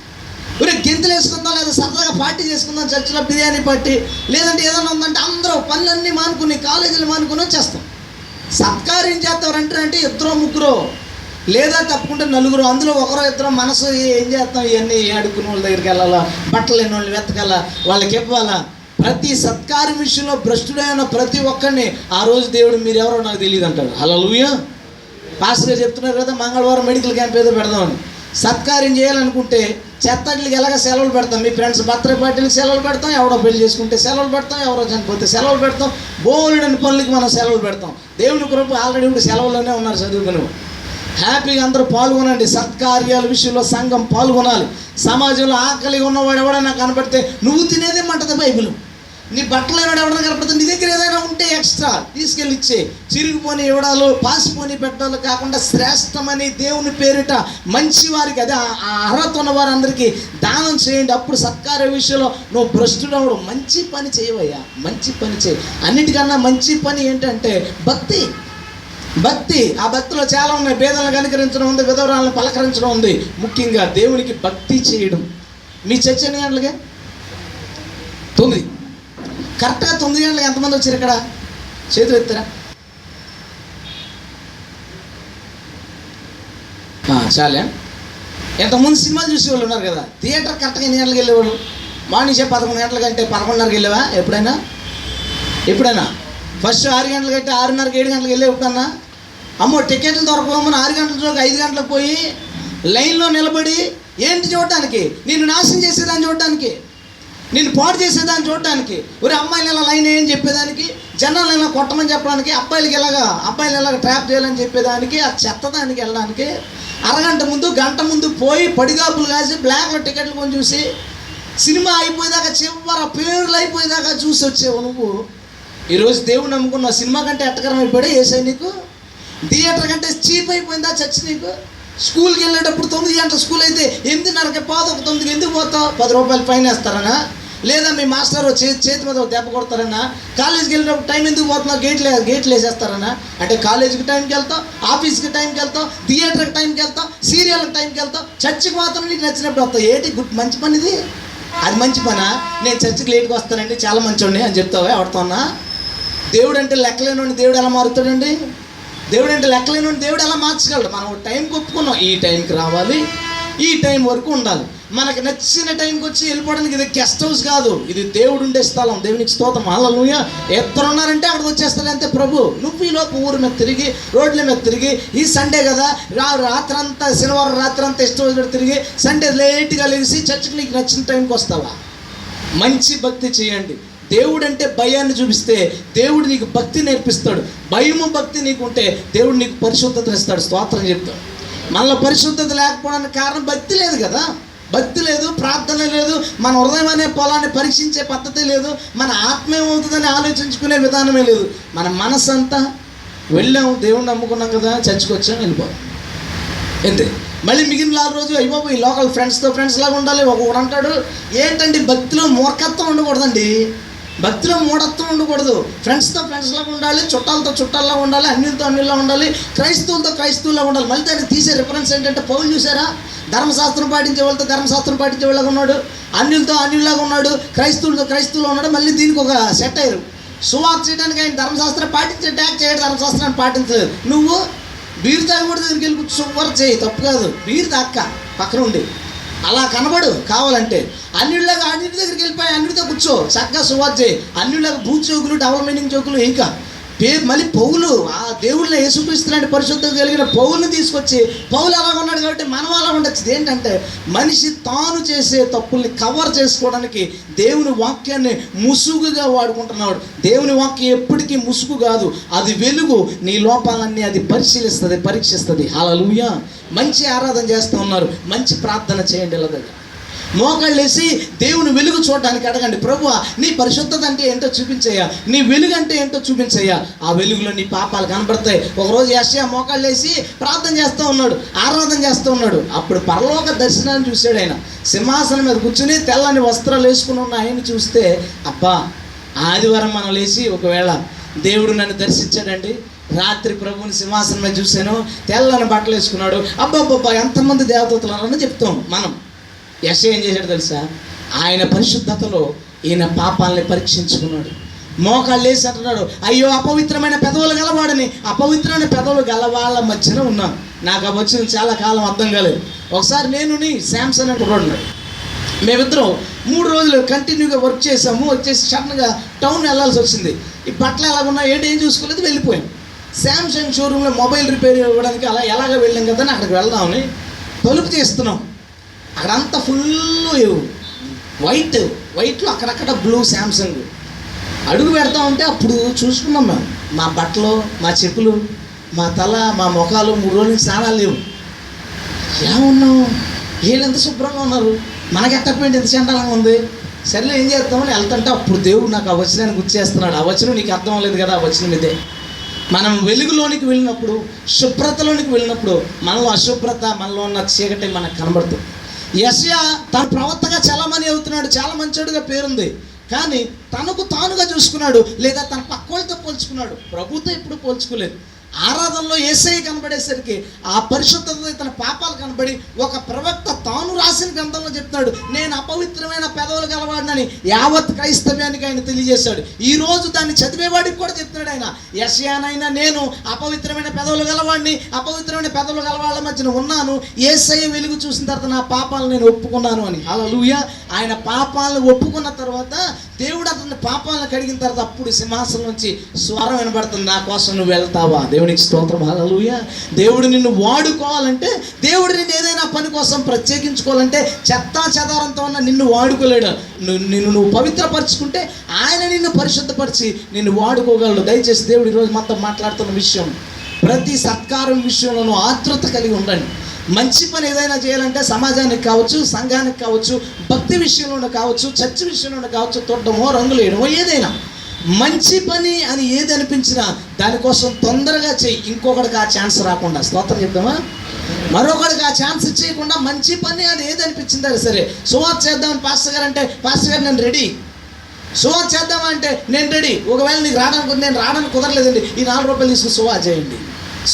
మరి గెంతులు వేసుకుందాం, లేదా సరదాగా పార్టీ చేసుకుందాం చర్చిలో, బిర్యానీ పార్టీ, లేదంటే ఏదైనా ఉందంటే అందరూ పనులన్నీ మానుకుని కాలేజీలు మానుకుని వచ్చేస్తాం. సత్కార్యం చేస్తారంటే ఇద్దరు ముగ్గురు లేదా తప్పకుండా నలుగురు, అందులో ఒకరో ఇద్దరు మనసు ఏం చేస్తాం, ఇవన్నీ అడుక్కునే వాళ్ళ దగ్గరికి వెళ్ళాలా, బట్టలు లేని వాళ్ళని వెతకాలా, వాళ్ళకి ఇవ్వాలా. ప్రతి సత్కార్యం విషయంలో భ్రష్టుడైన ప్రతి ఒక్కరిని ఆ రోజు దేవుడు మీరెవరో నాకు తెలియదు అంటాడు. హల్లెలూయా. పాస్టర్ గారు చెప్తున్నారు కదా, మంగళవారం మెడికల్ క్యాంప్ ఏదో పెడదామని. సత్కార్యం చేయాలనుకుంటే చెత్తట్లకి ఎలాగ సెలవులు పెడతాం. మీ ఫ్రెండ్స్ బర్త్డే పార్టీలకు సెలవులు పెడతాం, ఎవరో పెళ్లి చేసుకుంటే సెలవులు పెడతాం, ఎవరో చనిపోతే సెలవులు పెడతాం, బోల్డని పనులకి మనం సెలవులు పెడతాం. దేవుని కృప ఆల్రెడీ ఇప్పుడు సెలవుల్లోనే ఉన్నారు చదువుకుని. హ్యాపీగా అందరూ పాల్గొనండి. సత్కార్యాల విషయంలో సంఘం పాల్గొనాలి. సమాజంలో ఆకలిగా ఉన్నవాడు ఎవడైనా కనపడితే నువ్వు తినేదేమంటది బైబిల్. నీ బట్టలు ఏమైనా ఎవడైనా కనపడితే నీ దగ్గర ఏదైనా ఉంటే ఎక్స్ట్రా తీసుకెళ్ళి ఇచ్చే. చిరిగిపోని ఇవ్వడాలు, పాసిపోని పెట్టడాలు కాకుండా శ్రేష్టమని దేవుని పేరిట మంచి వారికి, అదే ఆ అర్హత ఉన్న వారందరికీ దానం చేయండి. అప్పుడు సత్కార్య విషయంలో నువ్వు భ్రష్టుడవుడు. మంచి పని చేయవయ్యా, మంచి పని చేయి. అన్నిటికన్నా మంచి పని ఏంటంటే భక్తి. భక్తి, ఆ భక్తిలో చాలా ఉన్నాయి. పేదలను కనికరించడం ఉంది, విధవరాలను పలకరించడం ఉంది. ముఖ్యంగా దేవునికి భక్తి చేయడం. మీ చర్చ ఎన్ని గంటలకే? 9. కరెక్ట్గా 9 గంటలకు ఎంతమంది వచ్చారు ఇక్కడ? చేతులు ఎత్తారా? చాలే. ఎంతమంది సినిమాలు చూసేవాళ్ళు ఉన్నారు కదా. థియేటర్ కరెక్ట్గా ఎన్ని గంటలకు వెళ్ళేవాళ్ళు? మార్నింగ్ 11 గంటల కంటే 11:30కి వెళ్ళావా ఎప్పుడైనా? ఫస్ట్ 6 గంటల కంటే 6:30, 7 గంటలకు వెళ్ళే ఎప్పుడన్నా? అమ్మో టికెట్లు దొరకమని 6 గంటల చోక 5 గంటలకు పోయి లైన్లో నిలబడి ఏంటి చూడటానికి? నిన్ను నాశనం చేసేదాన్ని చూడటానికి, నిన్ను పాడు చేసేదాన్ని చూడటానికి, ఒరే అమ్మాయిలు ఇలా లైన్ వేయని చెప్పేదానికి, జనాలు ఇలా కొట్టమని చెప్పడానికి, అబ్బాయిలు ఇలాగ ట్రాప్ చేయాలని చెప్పేదానికి, ఆ చెత్తదానికి వెళ్ళడానికి అరగంట ముందు గంట ముందు పోయి పడిగాపులు కాసి బ్లాక్లో టికెట్లు కొని చూసి సినిమా అయిపోయేదాకా చివర పేర్లు అయిపోయేదాకా చూసి వచ్చేవు నువ్వు. ఈరోజు దేవుడు నమ్ముకున్న సినిమా కంటే ఎట్టకరం అయిపోయాడే ఏసై నీకు? థియేటర్ కంటే చీప్ అయిపోయిందా చర్చ్ నీకు? స్కూల్కి వెళ్ళేటప్పుడు 9 గంటల స్కూల్ అయితే 8:30కి పోదు, ఒక 9కి ఎందుకు పోతావు? 10 రూపాయలు ఫైన్ వేస్తారనా? లేదా మీ మాస్టర్ చేతి మీద దెబ్బ కొడతారన్నా? కాలేజీకి వెళ్ళేటప్పుడు టైం ఎందుకు పోతున్నావు? గేట్లు వేసేస్తారన్నా? అంటే కాలేజీకి టైంకి వెళ్తావు, ఆఫీస్కి టైంకి వెళ్తావు, థియేటర్కి టైంకి వెళ్తావు, సీరియల్కి టైంకి వెళ్తావు, చర్చికి మాత్రం నీకు నచ్చినప్పుడు వస్తావు. ఏంటి మంచి పని ఇది? అది మంచి పనా? నేను చర్చికి లేట్కి వస్తానండి, చాలా మంచోండి అని చెప్తావా ఎవరితోన్నా? దేవుడు అంటే లెక్కలేనండి, దేవుడు ఎలా మారుతాడండి? దేవుడు అంటే లెక్కలేనండి, దేవుడు ఎలా మార్చగలడు? మనం టైంకి ఒప్పుకున్నాం, ఈ టైంకి రావాలి, ఈ టైం వరకు ఉండాలి. మనకు నచ్చిన టైంకి వచ్చి వెళ్ళిపోవడానికి ఇది గెస్ట్ హౌస్ కాదు, ఇది దేవుడు ఉండే స్థలం. దేవునికి స్తోత్రం, హల్లెలూయా. ఎక్కడ ఉన్నారంటే అక్కడికి వచ్చేస్తారు అంతే ప్రభు. నువ్వు ఈలోపు ఊరి మీద తిరిగి, రోడ్ల మీద తిరిగి, ఈ సండే కదా రాత్రంతా, శనివారం రాత్రంతా ఇష్టం తిరిగి సండే లేట్గా లేచి చర్చికి నీకు నచ్చిన టైంకి వస్తావా? మంచి భక్తి చేయండి. దేవుడు అంటే భయాన్ని చూపిస్తే దేవుడు నీకు భక్తి నేర్పిస్తాడు. భయము భక్తి నీకు ఉంటే దేవుడు నీకు పరిశుద్ధత ఇస్తాడు. స్తోత్రం చెప్తాడు. మనలో పరిశుద్ధత లేకపోవడానికి కారణం భక్తి లేదు కదా. భక్తి లేదు, ప్రార్థన లేదు, మన హృదయం అనే పొలాన్ని పరీక్షించే పద్ధతి లేదు, మన ఆత్మ ఏమవుతుందని ఆలోచించుకునే విధానమే లేదు. మన మనసు అంతా వెళ్ళాము, దేవుడిని నమ్ముకున్నాం కదా, చర్చికి వచ్చాము, వెళ్ళిపోయాం అంతే. మళ్ళీ మిగిలిన రోజు అయిపోయి ఈ లోకల్ ఫ్రెండ్స్ లాగా ఉండాలి. ఒకడు అంటాడు, ఏంటండి భక్తిలో మూర్ఖత్వం ఉండకూడదండి, భక్తిలో మూఢత్వం ఉండకూడదు, ఫ్రెండ్స్తో ఫ్రెండ్స్లాగా ఉండాలి, చుట్టాలతో చుట్టాల్లాగా ఉండాలి, అన్యులతో అన్యుల్లా ఉండాలి, క్రైస్తవులతో క్రైస్తవులాగా ఉండాలి. మళ్ళీ దానికి తీసే రిఫరెన్స్ ఏంటంటే పౌలు చూసారా, ధర్మశాస్త్రం పాటించే వాళ్ళతో ధర్మశాస్త్రం పాటించే వాళ్ళగా ఉన్నాడు, అన్యులతో అన్యుల్లాగా ఉన్నాడు, క్రైస్తవులతో క్రైస్తవులు ఉన్నాడు. మళ్ళీ దీనికి ఒక సెట్ అయ్యారు. సువార్త చేయడానికి ఆయన ధర్మశాస్త్రం పాటించే ట్యాక్ చేయడం, ధర్మశాస్త్రాన్ని పాటించలేదు. నువ్వు బీరు తాగకూడదు, దగ్గరికి వెళ్ళి సువార్త చేయి, తప్పు కాదు. బీరు తాక్క పక్కన ఉండి అలా కనబడు కావాలంటే. అన్నిళ్ళగా అన్నింటి దగ్గరికి వెళ్ళిపోయి అన్నిటితో కూర్చో, చక్కగా సువార్త చేయి. అన్నిళ్ళగా బూత్ చౌకులు, డబుల్ మీనింగ్ చౌకులు, ఇంకా మళ్ళీ పౌలు ఆ దేవుళ్ళని యేసుక్రీస్తులాంటి పరిశుద్ధత కలిగిన పౌలుని తీసుకొచ్చి, పౌలు అలా ఉన్నాడు కాబట్టి మనం అలా ఉండొచ్చు. ఏంటంటే మనిషి తాను చేసే తప్పుల్ని కవర్ చేసుకోవడానికి దేవుని వాక్యాన్ని ముసుగుగా వాడుకుంటున్నాడు. దేవుని వాక్యం ఎప్పటికీ ముసుగు కాదు, అది వెలుగు. నీ లోపాలన్నీ అది పరీక్షిస్తుంది. హల్లెలూయా. మంచి ఆరాధన చేస్తూ ఉన్నారు, మంచి ప్రార్థన చేయండి. ఇలా దగ్గర మోకాళ్ళు వేసి దేవుని వెలుగు చూడడానికి అడగండి, ప్రభువా నీ పరిశుద్ధత అంటే ఏంటో చూపించయ్యా, నీ వెలుగు అంటే ఏంటో చూపించయ్యా. ఆ వెలుగులో నీ పాపాలు కనబడతాయి. ఒకరోజు యెషయా మోకాళ్ళు వేసి ప్రార్థన చేస్తూ ఉన్నాడు, ఆరాధన చేస్తూ ఉన్నాడు. అప్పుడు పరలోక దర్శనాన్ని చూశాడు. ఆయన సింహాసనం మీద కూర్చుని తెల్లని వస్త్రాలు వేసుకుని ఉన్న ఆయన చూస్తే, అబ్బా ఆదివారం మనం లేచి ఒకవేళ దేవుడు నన్ను దర్శించాడండి, రాత్రి ప్రభువుని సింహాసనం మీద చూశాను, తెల్లని బట్టలు వేసుకున్నాడు, అబ్బాబ్బా ఎంతమంది దేవదూతలు చెప్తాం మనం. యెషయా ఏం చేశాడు తెలుసా? ఆయన పరిశుద్ధతలో ఈయన పాపాలని పరీక్షించుకున్నాడు. మోకాళ్ళు వేసి అంటున్నాడు, అయ్యో అపవిత్రమైన పెదవులు గలవాడని. అపవిత్రమైన పెదవులు గలవాళ్ళ మధ్యన ఉన్నాను. నాకు ఆ వచ్చిన చాలా కాలం అర్థం కాలేదు. ఒకసారి నేను శాంసన్ అని ఉన్నాడు, మేమిద్దరం 3 రోజులు కంటిన్యూగా వర్క్ చేసాము. వచ్చేసి సడన్గా టౌన్ వెళ్ళాల్సి వచ్చింది. ఈ బట్టలు ఎలాగున్నా ఏం చూసుకోలేదు, వెళ్ళిపోయాం. శాంసంగ్ షోరూంలో మొబైల్ రిపేర్ ఇవ్వడానికి అలా ఎలాగ వెళ్ళాం కదా అని అక్కడికి వెళ్దామని తలుపు తీస్తున్నాం. అక్కడంతా ఫుల్ వైట్లో అక్కడక్కడ బ్లూ శాంసంగ్. అడుగు పెడతా ఉంటే అప్పుడు చూసుకున్నాం మేము, మా బట్టలు, మా చెప్పులు, మా తల, మా ముఖాలు 3 రోజుల నుంచి స్నానాలు లేవు. ఏమున్నాం, వీళ్ళు ఎంత శుభ్రంగా ఉన్నారు, మనకి ఎట్టపోయింది ఎంత చండాలంగా ఉంది. సరేలే ఏం చేస్తామని వెళ్తుంటే అప్పుడు దేవుడు నాకు ఆ వచనాన్ని గుర్తు చేస్తున్నాడు. ఆ వచనం నీకు అర్థం అవ్వలేదు కదా, ఆ వచనం ఇదే. మనం వెలుగులోనికి వెళ్ళినప్పుడు, శుభ్రతలోనికి వెళ్ళినప్పుడు మనలో అశుభ్రత, మనలో ఉన్న చీకటి మనకు కనబడుతుంది. యెషయా తన ప్రవక్తగా చాలామంది అవుతున్నాడు, చాలా మంచోడుగా పేరుంది, కానీ తనకు తానుగా చూసుకున్నాడు, లేదా తన పక్కోళ్ళతో పోల్చుకున్నాడు. ప్రభుతో ఎప్పుడు పోల్చుకోలేదు. ఆరాధనలో యేసయ్య కనబడేసరికి ఆ పరిశుద్ధతలో తన పాపాలు కనబడి ఒక ప్రవక్త తాను రాసిన గ్రంథంలో చెప్తున్నాడు, నేను అపవిత్రమైన పెదవులు గలవాడినని యావత్ క్రైస్తవ్యానికి ఆయన తెలియజేశాడు. ఈ రోజు దాన్ని చదివేవాడికి కూడా చెప్తున్నాడు ఆయన, యెషయానైనా నేను అపవిత్రమైన పెదవులు గలవాడిని, అపవిత్రమైన పెదవులు గలవాళ్ళ మధ్యన ఉన్నాను, యేసయ్య వెలుగు చూసిన తర్వాత నా పాపాలను నేను ఒప్పుకున్నాను అని. హల్లెలూయా. ఆయన పాపాలను ఒప్పుకున్న తర్వాత దేవుడు అతని పాపాలను కడిగిన తర్వాత అప్పుడు సింహాసనం నుంచి స్వరం వినబడుతుంది, నా కోసం నువ్వు వెళ్తావా? దేవునికి స్తోత్రం. హల్లెలూయా. దేవుడు నిన్ను వాడుకోవాలంటే, దేవుడు నిన్ను ఏదైనా పని కోసం ప్రత్యేకించుకోవాలంటే చెత్తా చెదారంతో ఉన్న నిన్ను వాడుకోలేడు. నువ్వు పవిత్రపరచుకుంటే ఆయన నిన్ను పరిశుద్ధపరిచి నిన్ను వాడుకోగలడు. దయచేసి దేవుడు ఈరోజు మనతో మాట్లాడుతున్న విషయం, ప్రతి సత్కారం విషయంలోనూ ఆతృత కలిగి ఉండండి. మంచి పని ఏదైనా చేయాలంటే సమాజానికి కావచ్చు, సంఘానికి కావచ్చు, భక్తి విషయంలోనే కావచ్చు, చర్చ విషయంలోనే కావచ్చు, తొట్టమో రంగులు వేయడమో ఏదైనా మంచి పని అని ఏది అనిపించినా దానికోసం తొందరగా చెయ్యి, ఇంకొకటికి ఆ ఛాన్స్ రాకుండా. స్తోత్రం చెప్తామా? మరొకటికి ఆ ఛాన్స్ ఇచ్చేయకుండా మంచి పని అని ఏది అనిపించిందా సరే, సువార్త చేద్దామని పాస్టర్ గారు అంటే, పాస్టర్ గారు నేను రెడీ, సువార్త చేద్దామా అంటే నేను రెడీ, ఒకవేళ నీకు నేను రావడానికి కుదరలేదండి, ఈ 4 రూపాయలు తీసుకుని సువార్త చేయండి,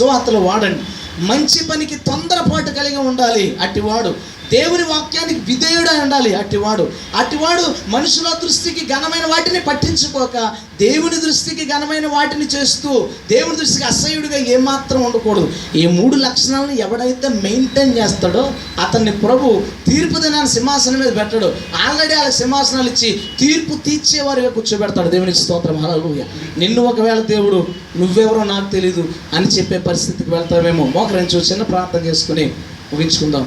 సువార్తలో వాడండి. మంచి పనికి తొందరపాటు కలిగి ఉండాలి అట్టివాడు. దేవుని వాక్యానికి విధేయుడై ఉండాలి అట్టివాడు మనుషుల దృష్టికి ఘనమైన వాటిని పట్టించుకోక దేవుని దృష్టికి ఘనమైన వాటిని చేస్తూ దేవుని దృష్టికి అసహ్యుడిగా ఏమాత్రం ఉండకూడదు. ఈ 3 లక్షణాలను ఎవడైతే మెయింటైన్ చేస్తాడో అతన్ని ప్రభు తీర్పు దినాన్ని సింహాసనం మీద పెట్టాడు. ఆల్రెడీ వాళ్ళ సింహాసనాలు ఇచ్చి తీర్పు తీర్చేవారిగా కూర్చోబెడతాడు. దేవునికి స్తోత్రం. హల్లెలూయా. నిన్ను ఒకవేళ దేవుడు నువ్వెవరో నాకు తెలీదు అని చెప్పే పరిస్థితికి వెళ్తావేమో. మోకరించి చిన్న ప్రార్థన చేసుకుని ముగించుకుందాం.